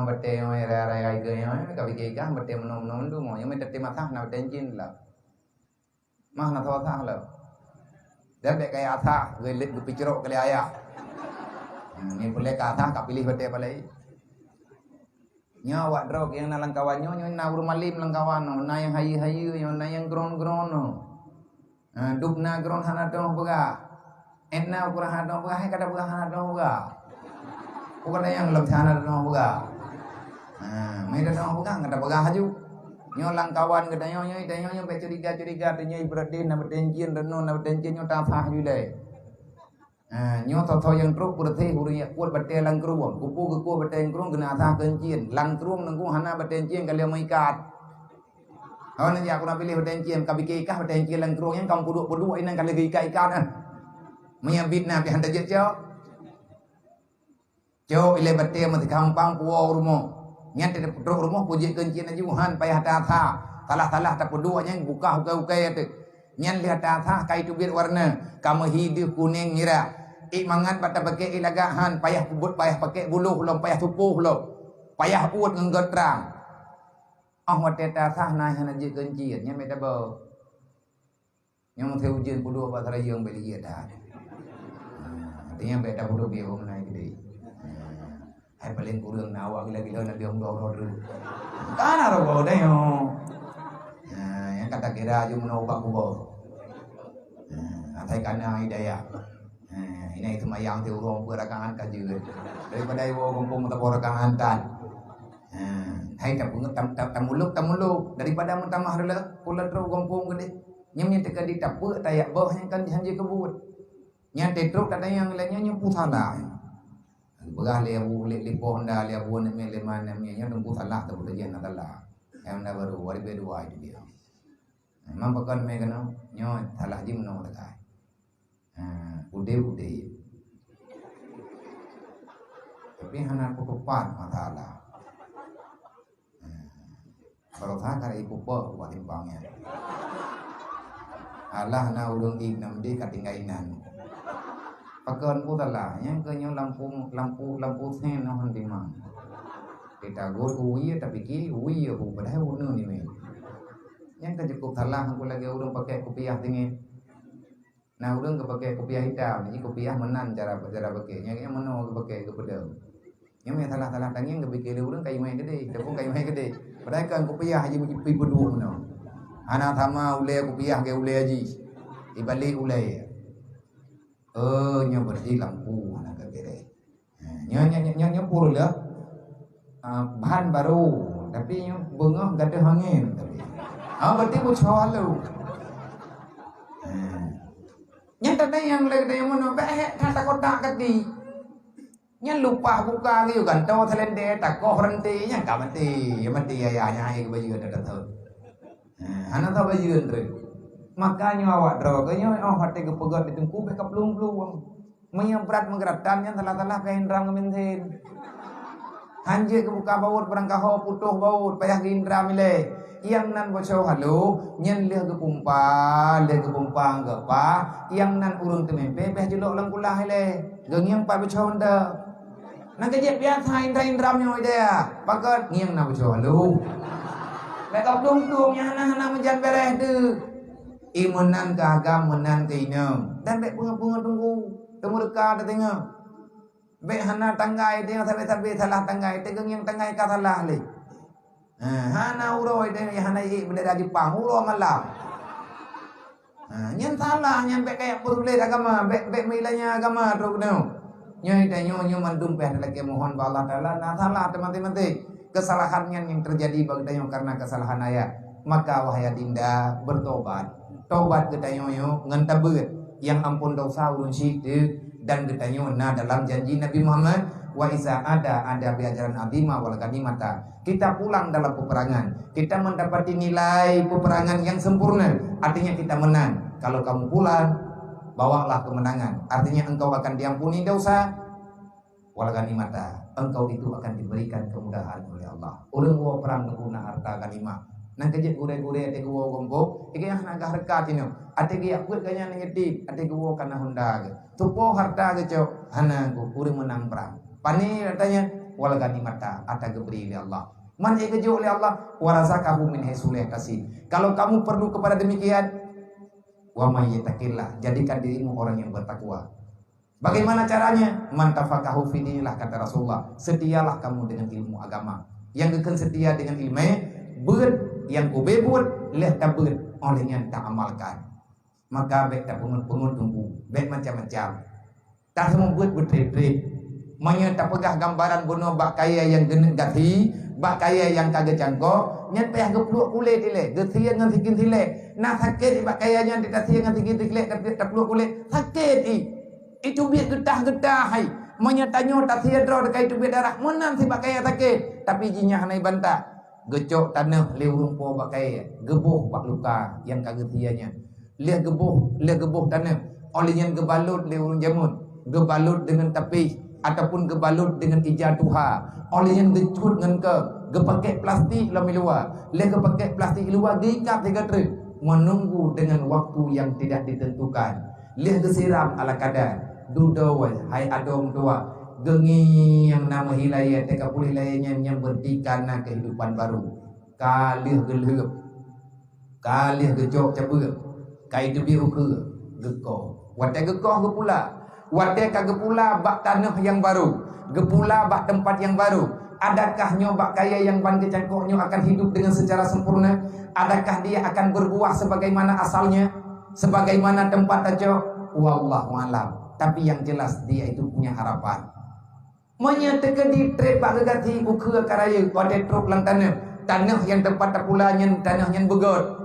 bate nya raya ke nya, kabi ke kan bate menom tu mo, yang mete matah na bertenci lah. Mah na tho tah lah. Dan be kaya atah, gelit berpicerok kali ayah. Ni boleh ke atah kap pilih bate palai. Nyo wak drog yang nalang kawan nyo na urun malim lang kawan no, na yang hayu-hayu, yang na yang gron-gron no. Dubna gron hana dong buka, enna kurang hana dong buka, hai kada buka hana dong buka, bukan yang lebih hana dong buka, mereka dong buka kada buka haju, nyolang kawan kada nyonya curiga tanya ibaratnya nama tenjin reno nama tenjin nyo tafah jule, nyo toto yang truk berarti huriya kuat bete lang keruang, kupu bete yang keruang kena tafah tenjin, lang keruang nengku hana bertenjin kalian mengikat. Kalau nanti aku nak pilih bertenjin, kabi keikah bertenjin lang keruang yang kamu puduk ini kali keikah kan, menyambit nabi hantar jet jauh ile bete mati kampang puau rumah, nyante puduk rumah puji kencin aja wuhan payah tata Talah-talah tak peduanya buka ukai tu. Nyan lihat atas kai tubir warna. Kamu hidup kuning ngira. Mangan pada pakai ilagahan. Payah kubut, payah pakai buluh lo, payah tupuh lo. Payah uat ngenggot terang. Waktu atas naik hana je kencir. Nyan meta bau. Yang theo ujian pudu apa tera yang beli dia dah. Artinya beta pudu biar orang naik gede. Hai paling kurang nawa gila-gila nak biar orang dulu. Kan ada bau dah yo. Yang kata kira je menobak bau. Atai kana hidayah. Ini itu mayang tu orang berakangan kaji. Daripada ibu kumpul tak berakangan tan. Hai tak pungut tamuluk daripada mentamah rela pulat ro kumpul gede. Nyamnya teka di tapuk tayak bawah yang kan hanji kebut. Nya tetruk kata yang lainnya nya putala. Begah le abu le lipo honda le abu ne me le mana me nya dong putala tu tajian natala. Yang anda baru wari bedua itu dia. Memang pakan me kana nyo salah ji meno takai. Ude. Tapi hana kutupan matala. Kalau tak ada ibu po buat timbangnya. Allah na ulung ik nam di katingainan. Pakan putala yang kenyo lampu sen no hantimang. Kita go uwi tapi ki uwi hu padahal unu ni me. Yang cukup salah aku lagi ulung pakai kopiah tinggi. Nah ulung ke pakai kopiah hitam, ni kopiah menan cara pakai. Yang meno ke pakai ke pedang. Yang me salah tanging ke pikir ulung kai mai gede, tepung kai mai gede. Padahal kan kopiah haji pi berdua meno. Anak sama ulai kopiah ke ulai haji. Di balik ulai. Nya berarti lampu anak kere. Nya pur lah. Bahan baru tapi nya bengah gada angin tapi. Berarti bocor lu. Nya tadi yang lagi yang mana kata kotak kati. Nya lupa buka gitu kan. Tahu telende tak kau berhenti nya kau mati ayahnya ke baju ada tahu. Anak tahu baju andre. Makanya awak droganya hati kepegat di tengku beka pelung-pelung. Menyebrat menggerakkannya telah-telah kain rang kemintin. Hanje ke buka baut berangkaho putuh baut payah ke indra mile. Yang nan bocor halu nyen leh ke pumpa ke pa yang nan urung temempe beh jelok lang kulah hele. Gengiang pa bocor nda. Nak kejep biasa indra nyo dia. Pakat ngiang na bocor halu. Beka pelung-pelungnya hana menjan bereh de. Imunan ke agam menan ke inang dan bek bunga-bunga temu dekat ada tengok bek hana tanggai dia sampai salah tanggai tegeng yang tanggai ka salah le hana uroi dia hana ik benda di pang uro malam nyen salah nyen bek kayak perule agama bek milanya agama tu no nyo nyo mandum pe lagi mohon ba Allah taala nah salah teman-teman kesalahannya yang terjadi bagi karena kesalahan ayat maka wahai dinda bertobat. Taubat kita nyoyo ngantabut yang ampun dosa ulun syirik dan kita nyona dalam janji Nabi Muhammad wa iza ada ajaran azimah wal ganimata. Kita pulang dalam peperangan, kita mendapati nilai peperangan yang sempurna. Artinya kita menang. Kalau kamu pulang, bawalah kemenangan. Artinya engkau akan diampuni dosa wal ganimata. Engkau itu akan diberikan kemudahan oleh Allah. Urang wo perang guna harta ganimah. Nang kejep gure-gure ate gua gombo iki yang naga harkat ini ate gi akut kanya ngedip ate gua kana honda tupo harta ge cok hana ku urang menang perang pani katanya wal ganimata ata geberi oleh Allah man egejo oleh Allah warazakahu min haisulih kasih kalau kamu perlu kepada demikian wa may yattaqillah jadikan dirimu orang yang bertakwa. Bagaimana caranya? Mantafaqahu fi dinillah kata Rasulullah setialah kamu dengan ilmu agama yang akan setia dengan ilmu ber yang kubebut leh tabut olehnya tak amalkan maka baik tak pengut tunggu baik macam-macam tak semua buat betrip-trip manya tak pegah gambaran bunuh bak kaya yang genet gati bak kaya yang kagak cangkok nyat payah gepluk kulit ile getian ngan sikin sile nah sakit bak kayanya dikasih ngan sikin sile gepluk kulit sakit itu biar getah-getah hai manya tanyo tak sia dro dekai itu biar darah menang si bak kaya sakit tapi jinya hanai bantah gecok tanah liurung po pakai gebuh pak luka yang kagetianya lihat gebuh tanah olehnya gebalut liurung jamun gebalut dengan tepi ataupun gebalut dengan ijatuha olehnya gecut dengan ke pakai plastik lami luar, le pakai plastik luar diikat tiga truk, menunggu dengan waktu yang tidak ditentukan. Le siram ala kadar, dudawai hai adom tua, gengi yang nama hilaya teka pulih layanya yang berdikana kehidupan baru. Kalih gelap, kalih gejok cabut, kai debi uke geko. Watai geko gepula, watai kagepula bak tanah yang baru, gepula bak tempat yang baru. Adakah nyo bak kaya yang ban kecangkok nyo akan hidup dengan secara sempurna? Adakah dia akan berbuah sebagaimana asalnya, sebagaimana tempat aja? Wallahu alam. Tapi yang jelas dia itu punya harapan. Menyatakan di trep bak gegati uke karaya watai truk lang tanah yang tempat tapulanya tanah yang begot.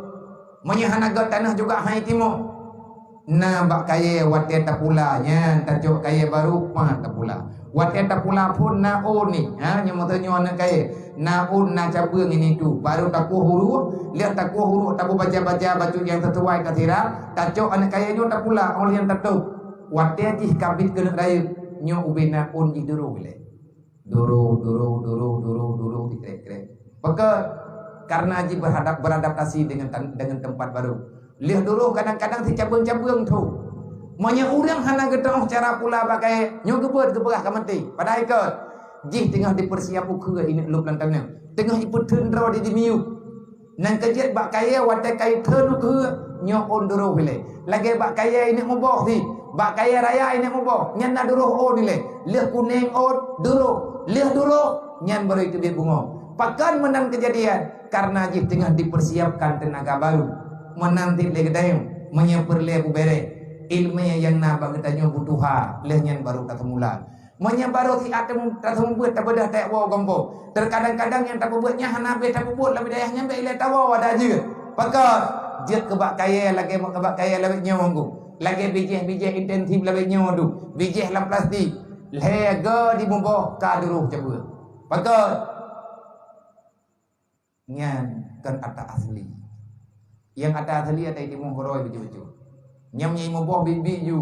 Menyahanaga tanah juga hai timur. Nah bak kaya watai tapulanya tajuk kaya baru mah tapula. Watai tapula pun naon ni, nyamotanya anak kaya naon na cabang ini tu baru takuh huruf, lihat takuh huruf tabu baca baju yang sesuai katira, tajuk anak kaya nyo tapula oleh yang tatuk. Watai jih kabit kena raya nyo ubena pun jiduru bile. Duru dikrek-krek. Maka karena Haji beradaptasi dengan tempat baru. Lihat dulu kadang-kadang si cabang-cabang tu. Manya urang hana gedong cara pula pakai nyo gebet geberah ka menti. Padahal ikut. Jih tengah dipersiap uke ini lup lantangnya. Tengah iput tendro di dimiu. Nang kejet bak kaya watai kaya tenu ke nyo on duru bile. Lagi bak kaya ini muboh ni. Bak kaya raya ini muboh. Nyan na duru on ni le. Lihat kuning on duru. Lihat duru nyan baru itu dia bungo. Pakan menang kejadian karena Haji tengah dipersiapkan tenaga baru. Menanti lagi dayung menyeperle bubere ilmu yang nabang katanya butuha lehnya baru tak semula. Menyebaru si atem tak sembuh tak bedah tak wow gombo. Terkadang-kadang yang tak buatnya hanabe tak buat lebih dayahnya be ile tawa ada aja. Pakat jet kebak kaya lagi mau kebak kaya lebih nyonggu. Lagi bijih intensif lebih nyodu. Bijih lam plastik. Lega di bumbo kaduruh cabut. Pakat nyan kan ata asli. Yang ata asli ada di mohoroi beju-beju. Nyam nyai moboh bibi ju.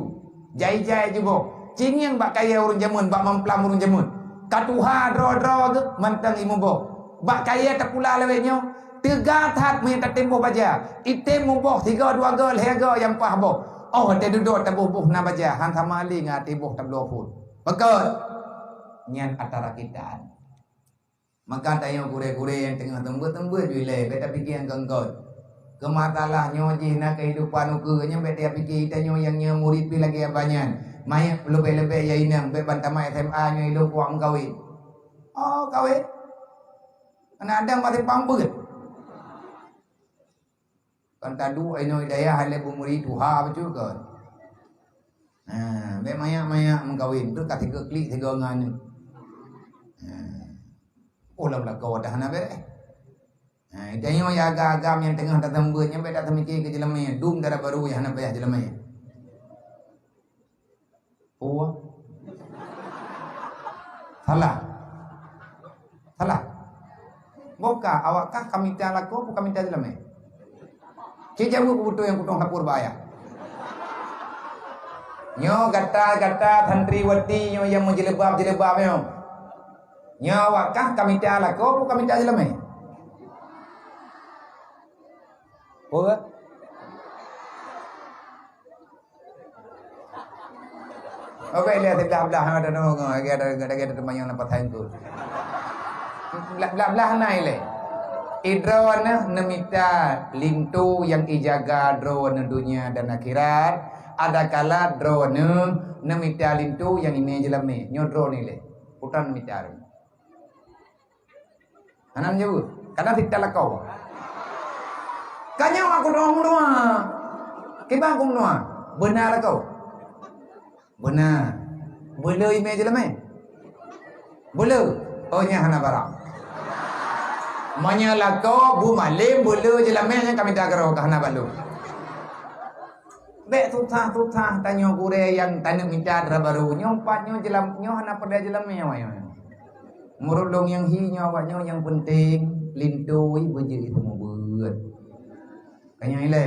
Jai-jai ju boh. Cinging bak kaya urun jamun, bak mamplam urun jamun. Katuha dro-dro ke mantang imu boh. Bak kaya tak pula lewetnya. Tiga tat me tak tempoh baja. Item moboh 3 2 gol hega yang pah boh. Oh te duduk tak buh na baja. Han sama ali ngati boh tak bloh pun. Betul. Nyan atara kita. Maka tayo kure-kure yang tengah tembut-tembut bila beta fikir yang genggot. Kematalah nyoji na kehidupan ukenya beta fikir kita yang murid pi lagi banyak. Mai lebih-lebih ya inang be bantama SMA nyo hidup uang kawin. Oh kawin. Ana ada masih pambut. Kan tadu ino daya hale bumuri tuha betul kan. Be maya mengkawin tu kat 3 klik 3 ngan. Ulam lah kau dah nak beres. Jangan yang agam yang tengah datang bernya berak termikir ke jelamnya. Dum darah baru yang nak bayar jelamnya. Oh, salah. Boka awakkah kami minta laku, bukan minta jelamnya. Cijabu kubutu yang kutong kapur bayar. Nyo gata santriwati nyo yang mau jilbab nyo. Nyawakah kami ta'ala kau bukan minta jelamai. Oh. Oke lihat belah ada no ada teman yang nampak hain tu. Belah nai le. Idrona nemita lintu yang ijaga drone dunia dan akhirat. Ada kala drone nemita lintu yang ini jelamai. Nyo drone le. Putan nemita. Anan jauh, kadang tidak lakau. Kanya aku doa, kiba aku doa, benar lakau, benar, boleh imej lama, boleh, ohnya hana barang. Manya lakau bu malim boleh je lama yang kami tak kerau hana balu. Bek tutah tanya kure yang tanya minta baru, nyompatnya jelam, nyo hana pada jelamnya wayo. Murulung yang hinya awaknya yang penting lintui beje itu buat. Kanya ile.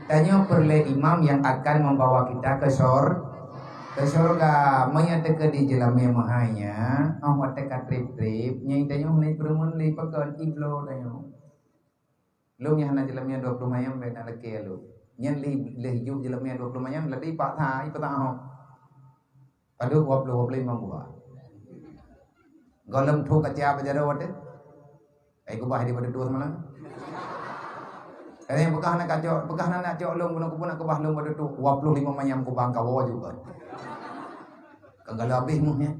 Tanya perle imam yang akan membawa kita ke ke surga maya teka di jelame mahanya awak teka trip-trip nyai tanyo ni perumun li pakan iblo tanyo lu nya hana jelame 20 mayam be na leke lu nyen li hidup jelame 20 mayam ladi pak tha ipata ho padu 20 mangwa golam thu kacha bajaro wate ai ku bah di pada tu semalam yang bekah nak kacau, bekah nak cok long guna kupun aku bah long pada tu 25 mayam ku bang kawo juga. Kagak habis muhnya.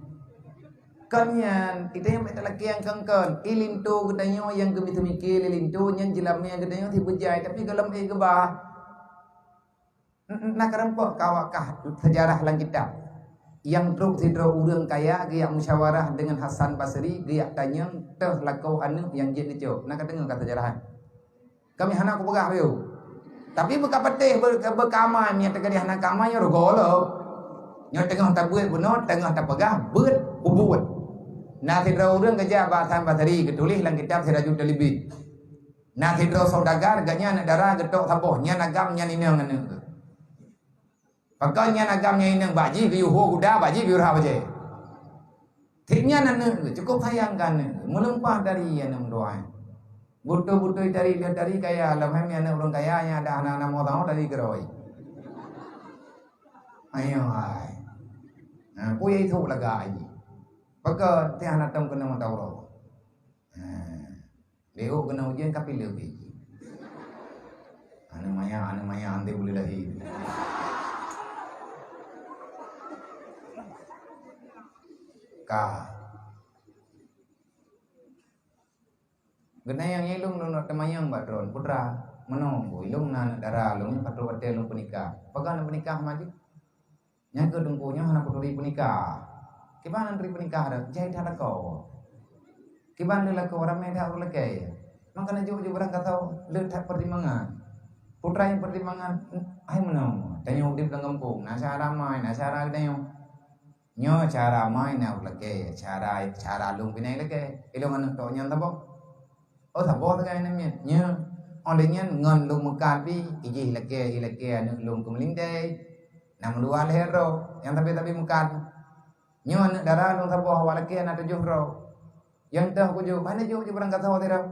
Kanyan kita yang tak laki yang kangkan ilinto gedanyo yang kami temikir ilinto yang jelamnya gedanyo dibujai tapi galam gebah. Nak kerempok kawakah sejarah lang kita. Yang truk sidro urang kaya giak musyawarah dengan Hasan Basri giak tanyang teh lakau anu yang je kecok. Nak dengar kata sejarahan. Kami hana aku pegah yo. Tapi beka petih berkamai nya tengah hana kamai yo rogolo. Nya tengah tak buat beno tengah tak pegah beut ubut. Nah tidro urang kerja Hasan Basri ketulis lang kitab Sirajul Talibin. Nah tidro saudagar ganya negara getok saboh nya nagam nya ninang anu. Pakanya nagam nya ninang baji biu ho kuda baji biu ra baje. Tiknya nanu cukup sayangkan melempah dari yang doa. Butuh-butuh dari kaya lamhem yang orang kaya yang ada anak-anak mau tahu dari keroi. Ayo hai. Nah, ku itu laga ini. Paka ti anak tam kena mau tahu ro. Deo kena ujian kapil lebih. Anu maya ante boleh lagi. Ka Gena yang ilung nuna temayang badron putra menunggu ilung na dara ilung patro patel ilung penikah. Pagan penikah maju. Nya ke dengkunya hana putri penikah. Kiban antri penikah ada jahit ada kau. Kiban lela kau orang medah urang leke. Makana jauh berang katau letak pertimbangan. Putra yang pertimbangan ai menung. Tanyo di kampung na cara mai na cara dayo. Nyo cara mai na leke cara lung pinai leke. Ilung anu to nyan tabo. Oh thabo ta kai namnya nya onde nyan ngon lung mekat pi iji leke anu lung kumling dei nam luar hero yang tapi mekat nyo anu dara lung thabo hawa leke na tujuh ro yang tah ku jo mana jo berangkat hawa tera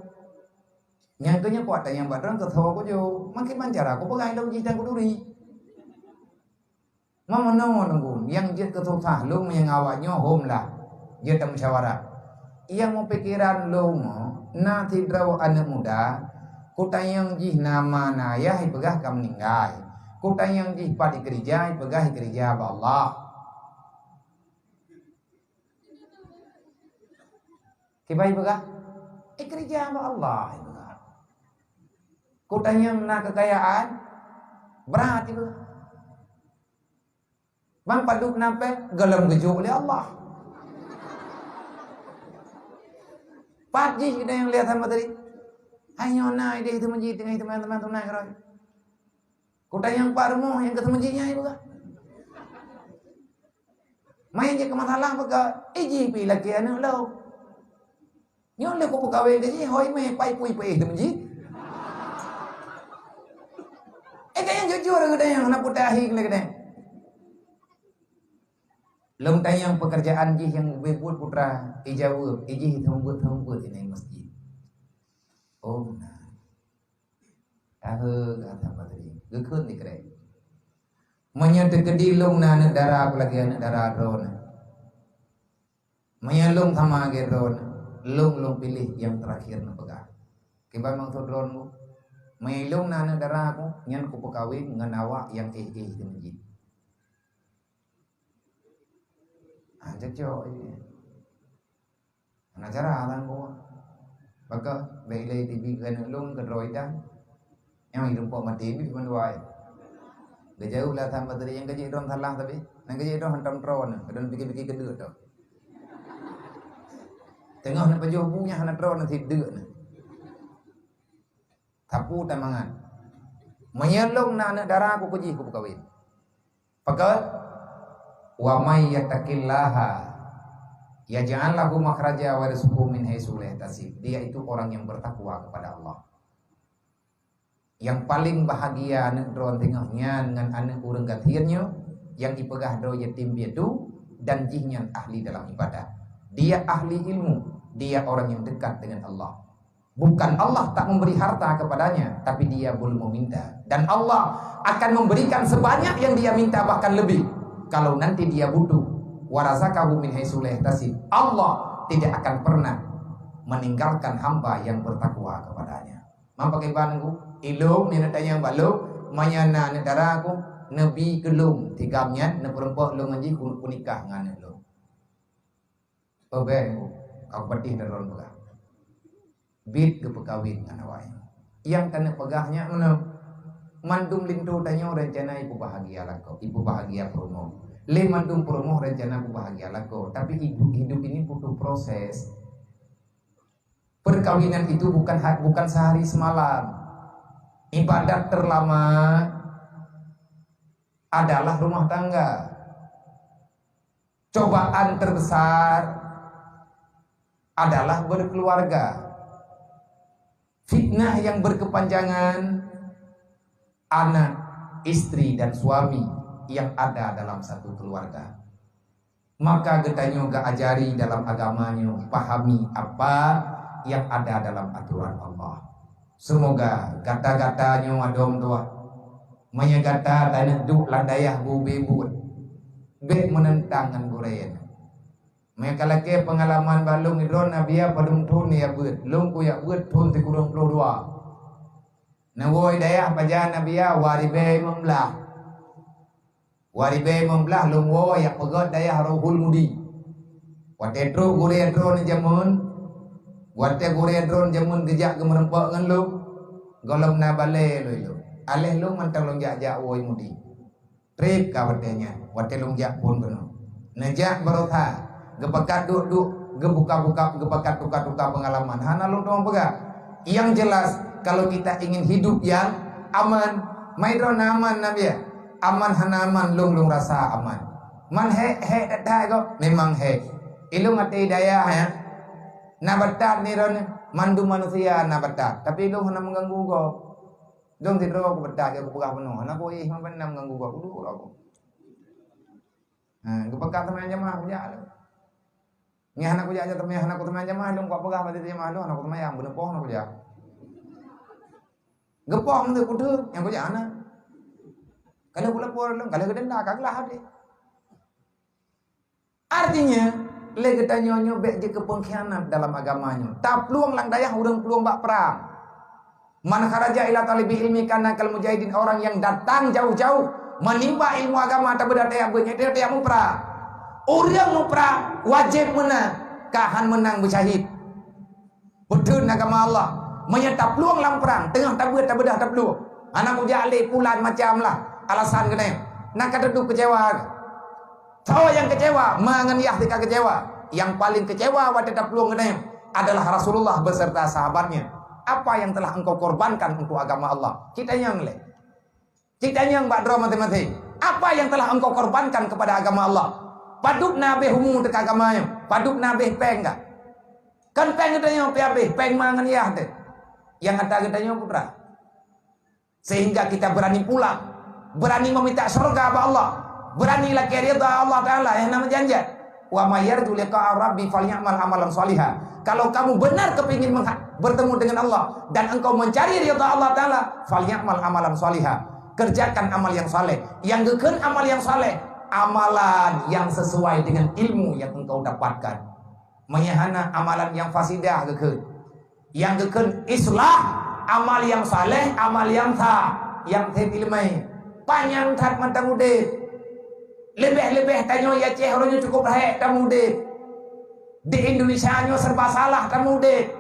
yang tu nya kuat yang badran ke hawa ku jo makin mancara ku pegai lung jitang ku duri mama nongol yang je ke sah lung yang awaknya hom lah je tam musyawarah yang mau pikiran lung na tidraw anak muda kutayang jih nama nayah ipegah kam ninggai kutayang jih padi kerja ipegah kerja ba Allah kibai ipegah kerja ba Allah ipegah kutayang na kekayaan berat itu bang paduk nape galam gejuk oleh Allah. Pagi kita yang lihat sama tadi, ayo naik deh itu menjadi tengah teman-teman tu naik kerana. Kota yang parmo yang ketemu jinya itu kan. Main je ke masalah baka, iji pi laki anu lau. Nyon le ko pegawai gaji, hoi me pai pui pai itu menji. Kaya yang jujur kita yang nak putahi kita. Lom tayang pekerjaan jih yang bebut putra ijawab iji thambut ini masjid. Oh benar. Kata apa tadi? Gekun ni keren. Menyatu kedilung na negara apalagi negara drone. Menyalung sama ke drone. Lung pilih yang terakhir na pegang. Kiba mang tu drone mu. Menyalung na negara aku nyan ku pekawin ngan awak yang di masjid. Ajak cok ini. Anak cara alang ko. Baka bailay TV kan lung ke droidan. Yang hidup po mati bi manduai. Gajau lah tham bateri yang gaji dong thalah tapi. Nang gaji dong hantam tron. Kadon pikir-pikir kedut tok. Tengah nak pajuh punya hana tron nanti deuk na. Tapu tamangan. Menyelong na anak darah aku kuji ku kawin. Pakat wa may yattaqillaha yaj'al lahu makhraja wa rizqhu min haitsu la yahtasib. Dia itu orang yang bertakwa kepada Allah. Yang paling bahagia anak dron tengahnya dengan anak urang gatiannya yang dipegah do yatim piatu dan jinnya ahli dalam ibadah. Dia ahli ilmu, dia orang yang dekat dengan Allah. Bukan Allah tak memberi harta kepadanya, tapi dia belum meminta. Dan Allah akan memberikan sebanyak yang dia minta, bahkan lebih kalau nanti dia butuh. Warazakahu min haitsu la yahtasib. Allah tidak akan pernah meninggalkan hamba yang bertakwa kepadanya. Mampakai bangu ilum ni natanya baluk mayana negara aku nabi kelum tigamnya na perempuan lu ngaji kunikah ngane lu. Obe kau patih daron pegah. Bid ke pekawin ngana wae. Yang kena pegahnya mana mandum lintu tanyo rencana ibu bahagia lako, ibu bahagia promo. Le mandum promo rencana ibu bahagia lako, tapi hidup ini butuh proses. Perkawinan itu bukan sehari semalam. Ibadat terlama adalah rumah tangga. Cobaan terbesar adalah berkeluarga. Fitnah yang berkepanjangan anak, istri dan suami yang ada dalam satu keluarga. Maka getanyo ga ajari dalam agamanya, pahami apa yang ada dalam aturan Allah. Semoga gata-gatanya adom tua menyagata tanah duk landayah bubebut bet menentangan gurean. Mereka lagi pengalaman balung idron nabia padum tun ya beut lung ku ya beut tun ti kurang 22. Nawoi dayah pajan nabia waribe memblah. Waribe memblah lung wo ya pegot dayah rohul mudi. Watetro gurean drone jamun. Wate gurean drone jamun gejak gemerempok ngan lu. Golong na bale lu. Aleh lu mantang long jak woi mudi. Trip ka watenya. Wate long jak pun beno. Najak barotha. Gepekat duk gebuka-buka gepekat tuka-tuka pengalaman. Hana lu dong pegah. Yang jelas kalau kita ingin hidup yang aman, maidron aman nabi ya. Aman hana aman lung rasa aman. Man he dah go memang he. Ilung ate daya ya. Nabatat ni ron mandu manusia nabatat. Tapi ilung hana mengganggu go. Dong tidur aku betak aku pegah penuh. Hana ko mana mengganggu go dulu aku. Gepekat teman jamaah punya. Ni anak ku jaja temen anak ku temen jamaah dong kok pegah mati jamaah dong anak ku temen yang bener poh anak ku jaga. Gepoh mende ku deur yang ku jaga anak. Kalau pula por dong kalau gede nak kaglah hade. Artinya le kita nyonyo bek je kepengkhianat dalam agamanya. Tak peluang lang dayah urang peluang bak perang. Man kharaja ila talibi ilmi kana kal mujahidin orang yang datang jauh-jauh menimba ilmu agama tak berdaya benyet dia mu perang. Orang mempera wajib menang, kahan menang bersyahid. Betul agama Allah menyerta peluang dalam perang, tengah tabut tak bedah tak peluang. Anak muda alih pulan macam lah alasan kena. Nak kata tu kecewa. Tahu yang kecewa, mengeniyah tika kecewa. Yang paling kecewa pada tak peluang kena adalah Rasulullah beserta sahabatnya. Apa yang telah engkau korbankan untuk agama Allah? Kita yang le. Kita yang badro mati-mati. Apa yang telah engkau korbankan kepada agama Allah? Paduk nabe humu teka agamanya. Paduk nabe peng enggak? Kan peng katanya piabe, peng mangan ya teh. Yang kata katanya putra. Sehingga kita berani pulang, berani meminta surga kepada Allah, berani lagi ridha Allah Taala yang nama janji. Wa may yarju liqa rabbi falyamal amalan salihah. Kalau kamu benar kepingin bertemu dengan Allah dan engkau mencari ridha Allah Taala, falyamal amalan salihah. Kerjakan amal yang saleh. Yang geukeun amal yang saleh, amalan yang sesuai dengan ilmu yang engkau dapatkan. Menyahana amalan yang fasidah geukeun. Yang geukeun islah, amal yang saleh, amal yang sah, yang teh ilmai. Panjang tat mantang ude. Lebih-lebih tanyo ya ceh orangnya cukup baik tamu ude. Di Indonesia nyo serba salah tamu ude.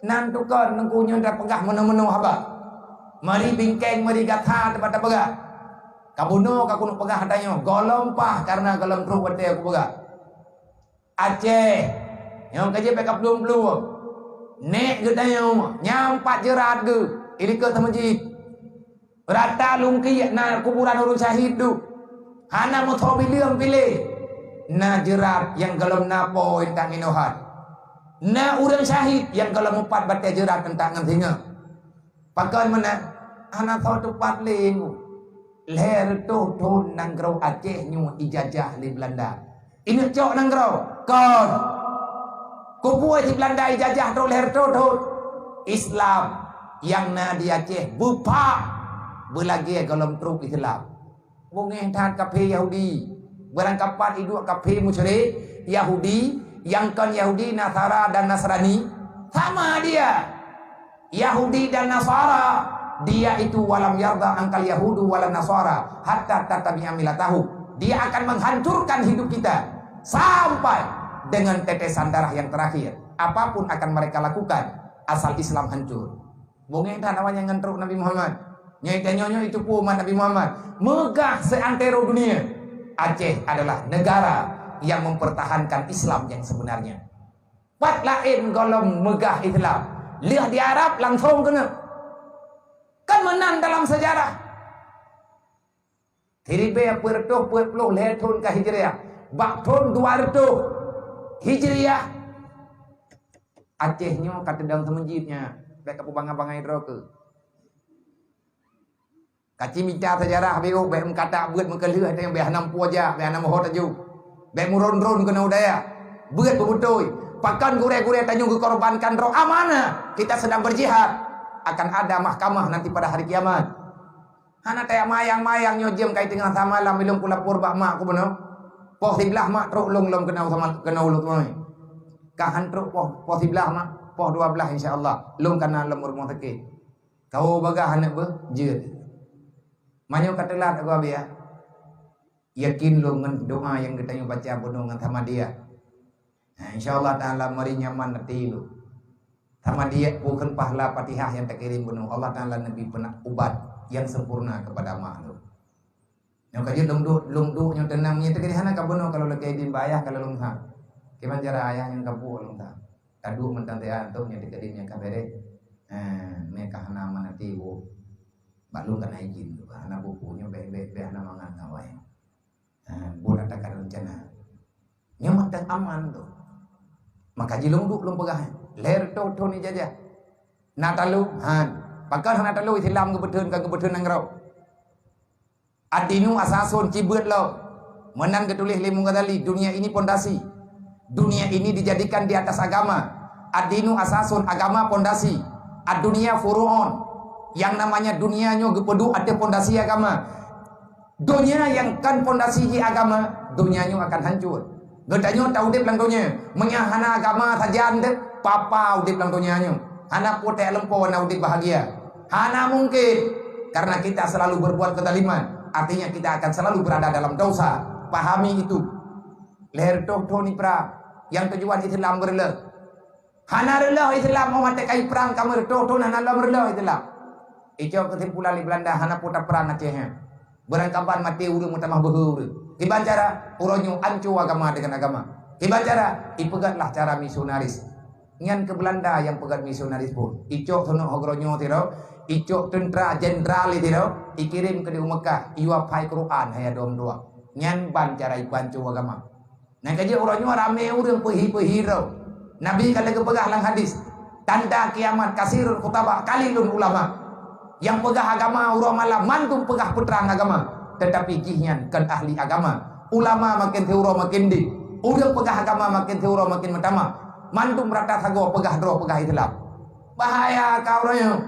Nantukan nengkunya dah pegah menu-menu haba. Mari bingkeng, mari gatha tempat pegah. Kabuno kakuno pegah hatanyo golompah karena golom truk wate aku pegah. Aceh yang kerja backup belum nek gedayo nyampat jerat ge ini ke masjid rata lungki na kuburan urun syahid tu hana motor bilion pilih na jerat yang golom napo entang inohat na urun syahid yang golom 4 batai jerat entang ngantinga pakai mana hana tahu tepat lengu Ler tu thon nanggro Aceh nyu ijajah di Belanda. Ini cok nanggro kon. Kubuai di Belanda ijajah tu ler tu thon. Islam yang na di Aceh bupa belagi golom truk Islam. Wong than kafe Yahudi. Berangkapan iduk kafe musyrik Yahudi yang kan Yahudi, Nasara dan Nasrani sama dia. Yahudi dan Nasara dia itu walam yarda angkal Yahudu walam Nasara hatta tatabi'a millatahu. Dia akan menghancurkan hidup kita sampai dengan tetesan darah yang terakhir. Apapun akan mereka lakukan asal Islam hancur. Wong eta namanya ngentruk Nabi Muhammad. Nyai nyonyo itu umat Nabi Muhammad. Megah seantero dunia. Aceh adalah negara yang mempertahankan Islam yang sebenarnya. Pat lain golong megah Islam. Lihat di Arab langsung kena. Kan menang dalam sejarah. Tiribe pertuh perpuluh lehun ke Hijriah. Baktun 200 Hijriah. Acehnya kata dalam semenjitnya. Baik kapu bangga-bangga itu ke. Kaci minta sejarah beo baik kata buat mengkelih ada yang baik 60 aja, baik 60 hot aja. Baik muron-ron kena udaya. Buat berbutoi. Pakan gure-gure tanyung dikorbankan roh amanah. Kita sedang berjihad. Akan ada mahkamah nanti pada hari kiamat. Hana taya mayang-mayang nyojem kait dengan sama lam bilung kula purba mak ku beno. Poh sebelah mak truk long kena sama kena ulut mai. Kahan truk poh sebelah mak poh 12 insyaallah. Long kana lemur rumah teke. Kau bagah hanak be jeut. Manyo katelat aku abia. Yakin lo ngan doa yang kita baca benungan sama dia. Nah, insyaallah taala mari nyaman nanti lo. Sama dia bukan pahala Fatihah yang terkirim benung. Allah taala nabi pernah ubat yang sempurna kepada makhluk. Yang kaji lungdu yang tenang nya terkirim hana ka benung kalau lagi di bayah kalau lungha. Kiman cara ayah yang kapu lungha. Kadu mentantean tu nya dikirimnya ka bere. Mereka hana manati bu. Balung kan izin tu hana bukunya be hana mangan ngawai. Buat ada rencana nyaman dan aman tu. Maka jilung duk lum pegah ler to ni jaja natalu pakal natalu Islam kebetulan nangrau adinu asasun cibeut lo menang ketulih limung kadali dunia ini pondasi. Dunia ini dijadikan di atas agama. Adinu asasun agama pondasi. Ad-dunia furu'un. Yang namanya dunianya gepedu ada pondasi agama. Dunia yang kan pondasi agama, dunianya akan hancur. Gedanya tahu udip lang dunia, menyahana agama saja ande, papa udip lang dunianya. Hana potek lempo na udip bahagia. Hana mungkin karena kita selalu berbuat kezaliman, artinya kita akan selalu berada dalam dosa. Pahami itu. Leher toh ni pra yang tujuan Islam berle. Hana rela Islam mau mate kai perang kamu toh hana rela Islam. Ijo kesimpulan di Belanda hana putar perang Aceh. Berangkapan mati urung mutamah behu. Kiban cara uronyo ancu agama dengan agama. Kiban cara ipegatlah cara misionaris. Ngan ke Belanda yang pegat misionaris pun. Icok sono hogronyo tiro, icok tentara jenderal tiro, ikirim ke di Mekah, iwa pai Quran haya dom dua. Ngan ban cara ibancu agama. Nah kaje uronyo rame urang pehi ro. Nabi kalau kepegah lang hadis, tanda kiamat kasirul khutbah kalilun ulama. Yang pegah agama urang malam mantum pegah putrang agama, tetapi jihnya kan ahli agama. Ulama makin teuro makin di, urang pegah agama makin teuro makin metama. Mantum rata sago pegah dro pegah Islam. Bahaya kau royo.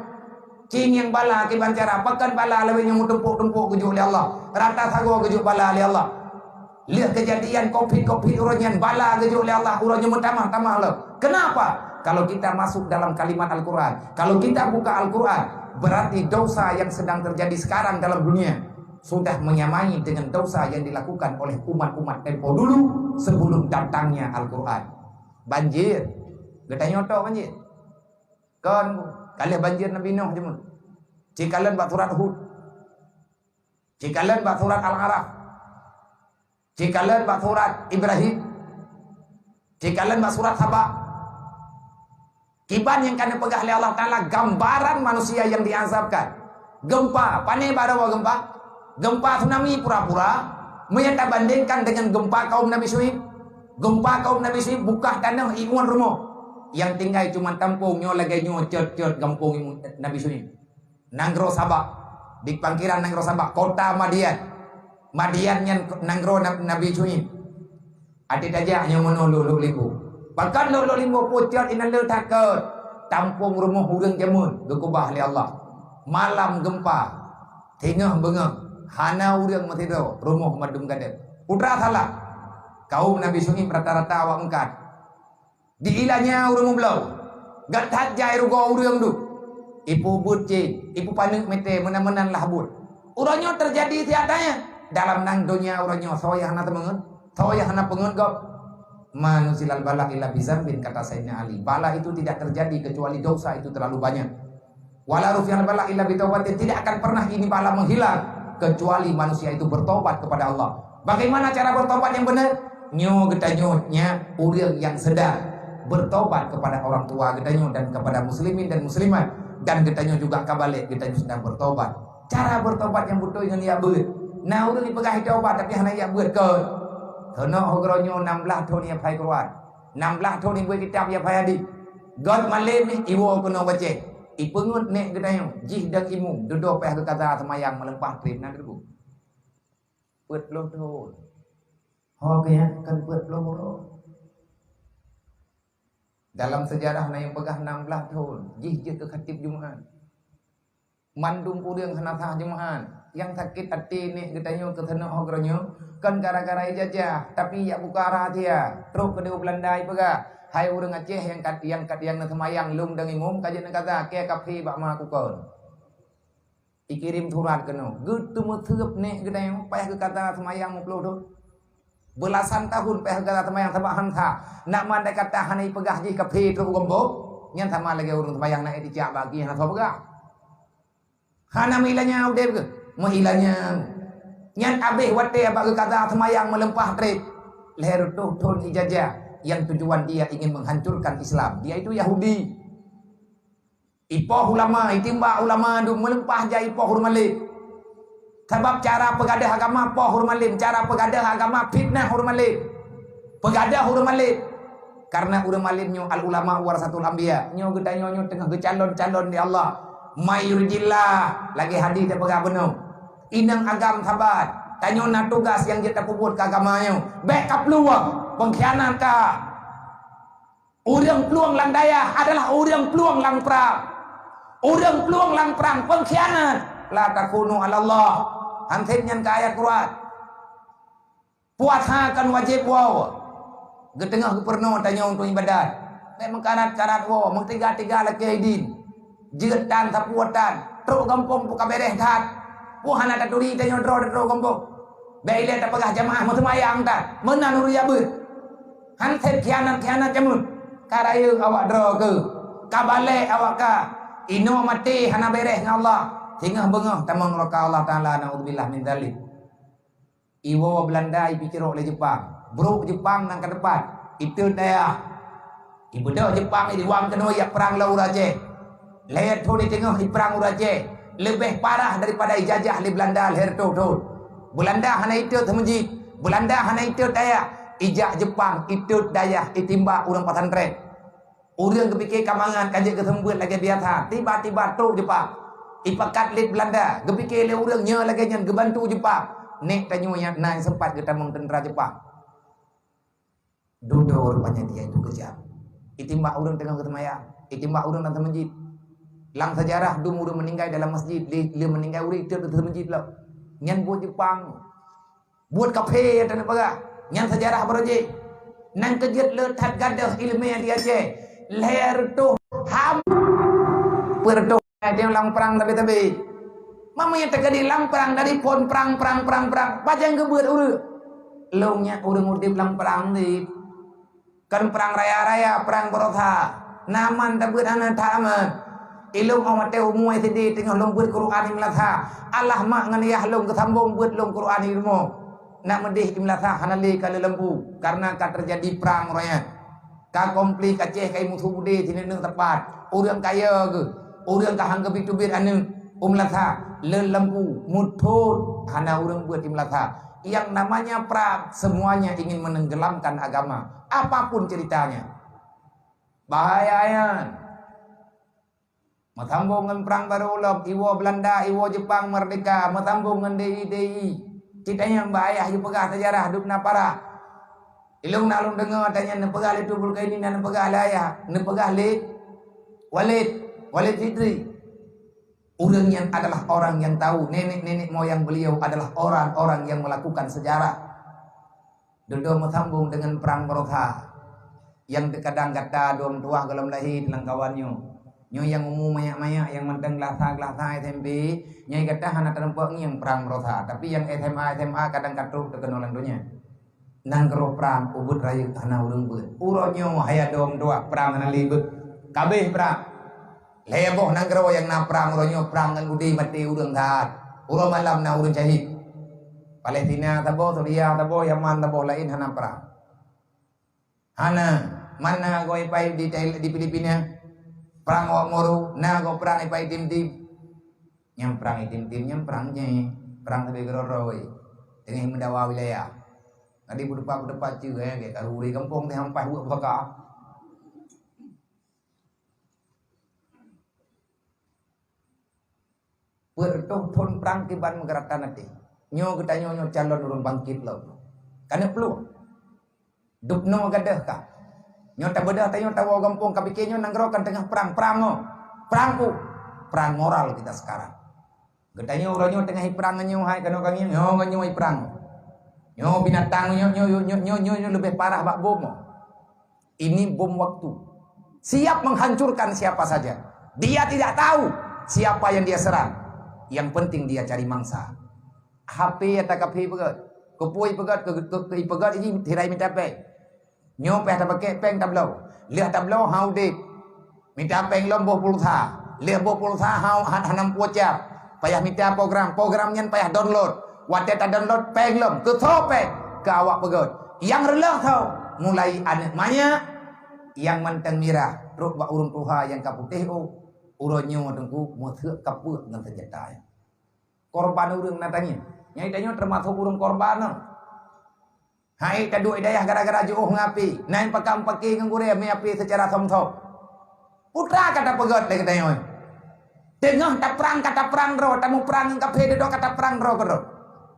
Cing yang bala kiban cara pekan bala lebih yang tumpuk-tumpuk kejuk oleh Allah. Rata sago kejuk bala oleh Allah. Lihat kejadian covid urangnya bala kejuk oleh Allah, urangnya metama lo. Kenapa? Kalau kita masuk dalam kalimat Al-Qur'an, kalau kita buka Al-Qur'an, berarti dosa yang sedang terjadi sekarang dalam dunia sudah menyamai dengan dosa yang dilakukan oleh umat-umat tempo dulu sebelum datangnya Al-Quran. Banjir, kita nyotok banjir. Kan kalian banjir Nabi Nuh cuma. Cikalan bak surat Hud, cikalan bak surat Al-Araf, cikalan bak surat Ibrahim, cikalan bak surat Sabah. Kiban yang kena pegah oleh Allah Ta'ala gambaran manusia yang diazabkan. Gempa, panai barawa gempa. Gempa tsunami pura-pura. Menyata bandingkan dengan gempa kaum Nabi Syuaib. Gempa kaum Nabi Syuaib buka tanah imuan rumah. Yang tinggal cuma tampung nyo lagi nyo cot-cot kampung Nabi Syuaib. Nanggro Sabah. di pangkiran nang Sabak kota Madian. Madian yang nangro Nabi Syuaib. Ada dajahnya menolong libu. Bahkan lolo limbo pucat ina le takut. Tampung rumah urang jamun gekubah oleh Allah. Malam gempa. Tengah bengah. Hana urang matido rumah madum gadet. Putra salah. Kaum Nabi Syuaib rata-rata awak engkat. Diilanya urang belau. Gat hajai rugo urang du. Ipu buci, ipu panik mete menan-menan lah bud. Urangnya terjadi tiadanya. Dalam nang dunia urangnya soyah hana temengen. Soyah hana pengen gop. Manusilal bala illa bizambin, kata Sayyidina Ali. Bala itu tidak terjadi kecuali dosa itu terlalu banyak. Wala rufi'al bala illa bitaubatin, tidak akan pernah ini bala menghilang kecuali manusia itu bertobat kepada Allah. Bagaimana cara bertobat yang benar? Nyo getanyotnya urang yang sedang bertobat kepada orang tua getanyo dan kepada muslimin dan muslimat, dan getanyo juga kabalik getanyo sedang bertobat. Cara bertobat yang betul dengan ya beut. Nah urang dipegah tobat tapi hanya ya beut ke. Kena hogronyo 16 tahun ya pai keluar. 16 tahun ibu kitab ya pai adi. God malam ni iwo kena baca. Ipengut nek getanyo jih dak imu duduk peh kata semayang melempah trip nak debu. Peut belum tahun. Ho kaya kan peut belum moro. Dalam sejarah na yang pegah 16 tahun jih je ke khatib Jumaat. Mandum urang hanasah Jumaat. Yang sakit hati ni getanyo ke sana hogronyo kan gara-gara ijazah tapi ya buka arah dia terus ke Belanda pega hai urang Aceh yang na semayang lum dang imum kajen kata ke kafe bak ma ku kon ikirim surat keno gitu metheup ni getanyo payah ke kata semayang 10 tu belasan tahun payah ke kata semayang sabak hansa nak mandai kata hanai pegah ji kafe terus gembok nyan sama lagi urang semayang nak dicak bagi hana pegah hana milanya udah ke mahilanya nyan abih wate abak kata semayang melempah trip leher tuhun ijazah yang tujuan dia ingin menghancurkan Islam. Dia itu Yahudi. Ipoh ulama, itimba ulama du melempah ja ipoh hurmalik. Sebab cara pegadah agama poh hurmalik, cara pegadah agama fitnah hurmalik. Pegadah hurmalik. Karena hurmalik nyo al ulama warasatul anbiya. Nyo gedanyo nyo tengah gecalon-calon di Allah. Mayurijillah lagi hadis dia pegah benar. Inang agam sabat tanyo na tugas yang kita kubut ke agamanya backup peluang pengkhianat ka urang peluang lang daya adalah urang peluang lang perang urang peluang lang perang pengkhianat la takunu ala Allah hansip nyan ka ayat Quran puasa kan wajib wow getengah gubernur tanyo untuk ibadat memang karat-karat wow meng tiga-tiga laki idin jegetan sapuatan truk kampung buka bereh tat Puhana tak turi tanyo dro kampung. Baile tak pegah jamaah semayang tak. Menan uru ya beut. Hansep khianat jamun. Karaya awak dro ke. Kabale awak ka. Ino mati hana bereh dengan Allah. Hingga bengah tamang raka Allah Taala naudzubillah min dzalik. Iwo Belanda ipikir oleh Jepang. Bro Jepang nang ke depan. Itu daya. Ibu dah Jepang di wang kena ya perang lau raje. Leher tu di tengah di perang raje. Lebih parah daripada ijazah di Belanda leher tu. Belanda hana itu temenji. Belanda hana itu daya. Ijak Jepang itu daya itimba urang pesantren. Urang kepikir kamangan kajak kesembut lagi biasa. Tiba-tiba tu Jepang. Ipakat lid Belanda. Kepikir le urang nya lagi nyan gebantu Jepang. Nek tanyo yang nai sempat kita tentera Jepang. Duduk rupanya dia itu kejam. Itimba urang tengah ketemayang. Itimba urang dalam masjid. Lang sejarah dum urang meninggal dalam masjid. Dia meninggal urang itu dalam masjid lah. Nyan buat Jepang. Buat kafe dan apa. Nyan sejarah beroje. Nang kejut letak gadah ilmiah dia je. Leher tu ham. Perdo dia lang perang tapi. Mama yang terjadi lang perang dari pon perang. Pajang kebuat urang. Longnya urang urip lang perang ni. Kan perang raya-raya, perang berotha. Naman tabut anak tamat. Ilung awak tahu umuai tadi tengah long buat Quran imlatha. Allah mak nganiyah long kesambung buat long Quran ilmu. Nak medih imlatha hanali kalau lembu. Karena kan terjadi perang raya. Ka kompli Aceh kai musuh bude sini neng tepat. Orang kaya ke. Orang kahang ke bitubir anu umlatha. Le lembu mutut hana orang buat imlatha. Yang namanya perang semuanya ingin menenggelamkan agama. Apapun ceritanya. Bahayanya. Matambung dengan perang Barulog, Iwo Belanda, Iwo Jepang merdeka, matambung dengan DI. Citanya bahaya, you pegah sejarah, dupna para. Ilung nalung dengar tanya, nepegah itu bulga ini, nepegah laya, nepegah Walid Fitri. Orang yang adalah orang yang tahu, nenek-nenek moyang beliau adalah orang-orang yang melakukan sejarah. Dodo matambung dengan perang Barotha. Yang dekadang kata dom tuah galam lahir lang kawannya. Nyo yang umum mayak-mayak yang menteng gelasa SMP, nyai kata hana terempok yang perang Barotha. Tapi yang SMA kadang katruk terkenal dunia. Nang kero perang ubud rayu hana urung beut. Uronyo haya dom tuah perang hana libet. Kabeh perang. Leboh nang kero yang na perang uronyo perang ngan budi mati urung tat. Urung malam na urung syahid. Palestina tabo, Syria tabo, Yaman tabo lain hana perang. Hana mana go ipai di Filipina perang wak moru na go perang ipai tim-tim nyam perang tim-tim nyam perangnya perang lebih geroroi dengan mendawa wilayah tadi budepa juga kayak karuri kampung teh hampai buat baka bertoh perang kiban menggerakkan nanti nyo kita nyo calon urung bangkit lo karena perlu dupno gadah ka nyo ta bedah ta nyo ta wa gampung ka pikir nyo nanggrokan tengah perang moral kita sekarang gedanya urang nyo tengah perang nyo hai kano kang nyo hai perang nyo binatang nyo lebih parah bak bom ini bom waktu siap menghancurkan siapa saja dia tidak tahu siapa yang dia serang yang penting dia cari mangsa HP atau kapi pegat kupui pegat ke pegat ini tirai minta pe nyo pe ta pakai peng tablau lihat tablau hau dik minta peng lomboh pulsa lihat boh pulsa hau hanam pucap payah minta programnya payah download wadah ta download peng lom ke topeng ke awak pegat yang relah tau mulai anak manya yang manteng mirah ruk ba urun tuha yang kaputih uronyo dengku mo theu kaput ngan senjata korban urang natanya nyai danyo termasuk urung korban hai kedua dayah gara-gara juuh ngapi nain pakam paki ngure me api secara somsop putra kata pegot le katanya tengah kata perang ro tamu perang kape do kata perang ro kero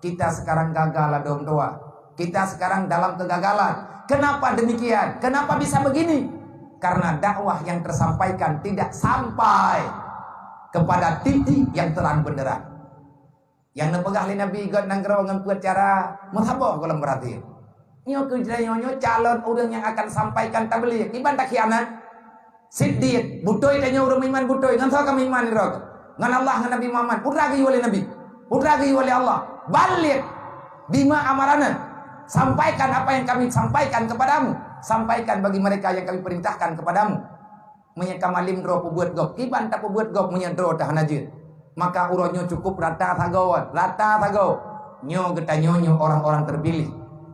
kita sekarang gagal dom doa kita sekarang dalam kegagalan kenapa demikian kenapa bisa begini karena dakwah yang tersampaikan tidak sampai kepada titik yang terang benderang yang nepegah li Nabi God nangkero ngan buat cara muthabah kalau berarti nyo kerjanya calon orang yang akan sampaikan tabligh iban tak khianat siddiq butoy tanya urang iman butoy ngan so kami iman ro ngan Allah ngan Nabi Muhammad putra gi wali Nabi putra gi wali Allah balik bima amarana sampaikan apa yang kami sampaikan kepadamu sampaikan bagi mereka yang kami perintahkan kepadamu menyekamalim ro pubuat gop iban tak pubuat gop menyedro dah najir maka uronyo cukup rata thago nyo getanya nyo orang-orang terpilih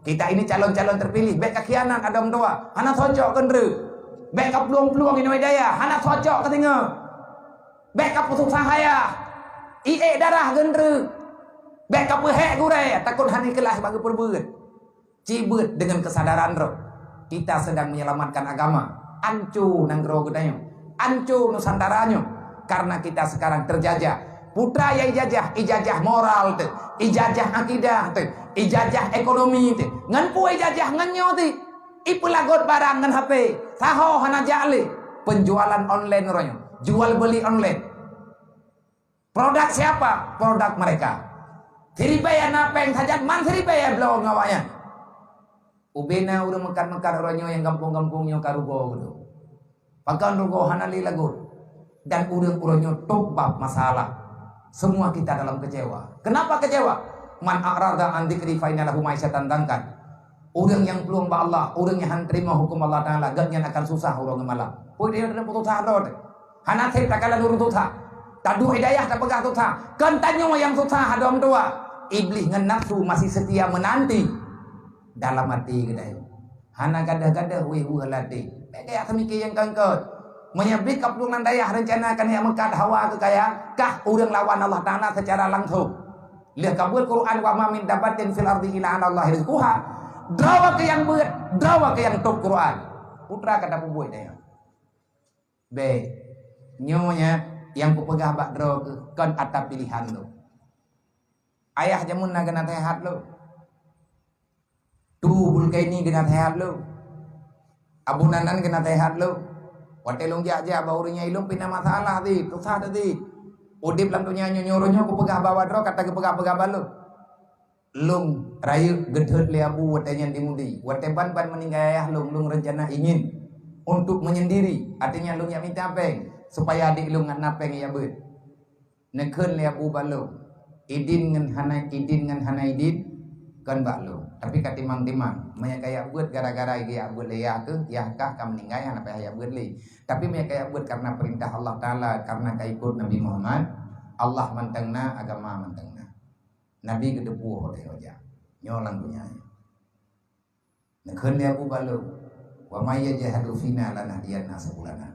kita ini calon-calon terpilih baik kakianan adam doa hana socok kendre baik ka peluang-peluang ini daya hana socok ketinga baik ka putus sahaya ie darah gendre baik ka pehek gure takut hani kelah bagi perbeut cibut dengan kesadaran roh kita sedang menyelamatkan agama ancu nang ro getanya ancu nusantaranyo karena kita sekarang terjajah putra yang ijazah moral tuh, ijazah akidah tuh, ijazah ekonomi tuh, ngan pue ijazah ngan nyoti, ipulagot barang ngan HP, saho hana jali, penjualan online royo, jual beli online. Produk siapa? Produk mereka. Siribaya napeng sajat man siribaya blow ngawanya. Ubena udah mekar-mekar royo yang kampung-kampungnya karugo gitu. Pakan rugo hana li lagut dan uronyo tobab masalah. Semua kita dalam kecewa. Kenapa kecewa? Man a'rada an dzikri fa inna lahu ma'isyatan dangkan. Orang yang belum ba Allah, orang yang terima hukum Allah Taala, ganyan akan susah orang malam. Poi dia ada putus harod. Hana teh takala nurut tutha. Tadu hidayah tak pegah tutha. Kentanyo yang susah hadom dua. Iblis ngan nafsu masih setia menanti dalam hati kita. Hana gadah-gadah we halati. Kayak semiki yang kangkot. Menyebut keputusan daya rencanakan yang mengkat hawa kekayaan kah orang lawan Allah Ta'ala secara langsung lihat kabul Quran wa ma min dabatin fil ardi illa Allah rizquha dawa ke yang beut dawa ke yang tok Quran putra kata pubuy daya be nyonya yang ku pegah bak dro kon atap pilihan lo. Ayah jamun na kena sehat lo. Tu bulkai ni kena sehat lo. Abu Nanan kena sehat lo. Watelung ja baurunya ilung pina masalah di, susah tadi. Udip lang dunia nyoronya ku pegah bawa dro kata ke pegah balo. Lung rayu gedhut le abu watenya dimudi. Wate ban meninggal ayah lung rencana ingin untuk menyendiri. Artinya lung yang minta peng supaya adik lung ngan napeng ya beut. Nekeun le abu balo. Idin ngan hana idin kan balo. Tapi katimang-timang maya kaya beut gara-gara dia beut le ya ke ya kah kam meninggal apa ya beut le. Tapi maya kaya beut karena perintah Allah taala, karena kaikut Nabi Muhammad, Allah mantengna agama mantengna. Nabi gedepu hote hoja. Nyolang dunia. Nekeun le abu balo. Wa may yajhadu fina lanahdiyana sabulana.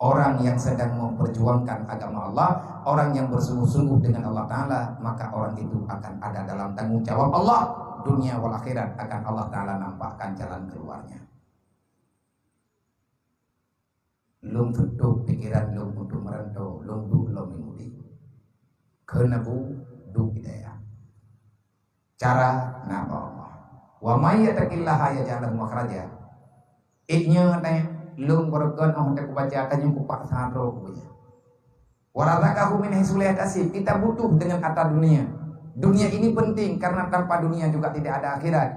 Orang yang sedang memperjuangkan agama Allah, orang yang bersungguh-sungguh dengan Allah Ta'ala, maka orang itu akan ada dalam tanggung jawab Allah. Dunia wal akhirat akan Allah Ta'ala nampakkan jalan keluarnya. Lung tutup pikiran lung untuk merantau, lung du lung mengudi. Kenabu du hidayah. Cara napa Allah. Wa may yattaqillaha yaj'al lahu makhraja. Iknya lung berkon hendak baca akan yang kupak sahro punya. Warazaqahu min haitsu la yahtasib. Kita butuh dengan harta dunia. Dunia ini penting karena tanpa dunia juga tidak ada akhirat.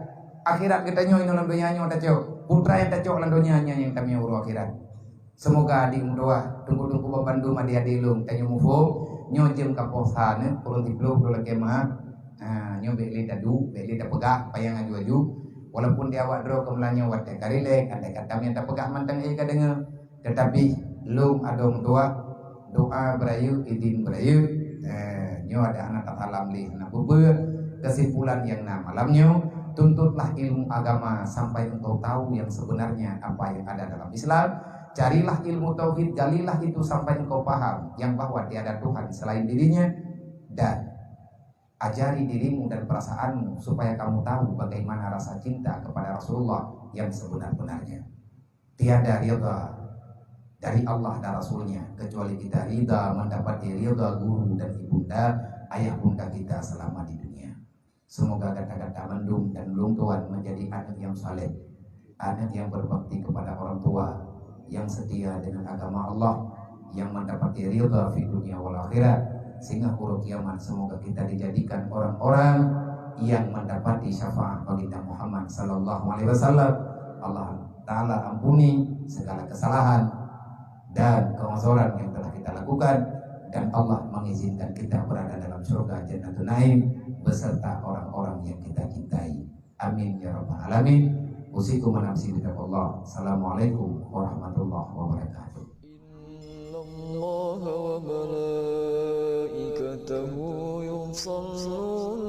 Akhirat kita nyoy dalam dunia nyoy taco. Putra yang taco dalam dunia yang kami uru akhirat. Semoga adik doa tunggu bebandu madi adilung tanyo mufo nyoy jem kaposane kurun tipluk dola kemah. Nyoy beli dadu, beli pegah payang aju-aju. Walaupun dia awak dro kemelanya wate karilek andai kata yang tak pegah manteng ika dengar, tetapi lung adong doa berayu idin berayu nyo ada anak alam li anak bubur. Kesimpulan yang malamnya tuntutlah ilmu agama sampai engkau tahu yang sebenarnya apa yang ada dalam Islam. Carilah ilmu tauhid, galilah itu sampai engkau paham yang bahwa tiada Tuhan selain dirinya, dan ajari dirimu dan perasaanmu supaya kamu tahu bagaimana rasa cinta kepada Rasulullah yang sebenar-benarnya. Tiada ridha dari Allah dan Rasulnya kecuali kita ridha mendapati ridha guru dan ibunda ayah bunda kita selama di dunia. Semoga kata-kata mendung dan luntuan menjadi anak yang saleh, anak yang berbakti kepada orang tua, yang setia dengan agama Allah, yang mendapati ridha fi dunia wal akhirat. Sehingga huruf kiamat semoga kita dijadikan orang-orang yang mendapati syafaat baginda Muhammad sallallahu alaihi wasallam. Allah Ta'ala ampuni segala kesalahan dan kemaksiatan yang telah kita lakukan, dan Allah mengizinkan kita berada dalam surga Jannatul Naim beserta orang-orang yang kita cintai. Amin ya rabbal alamin. Usikum nafsi bittaqwallah. Assalamualaikum warahmatullahi wabarakatuh. الله وملائكته يصلون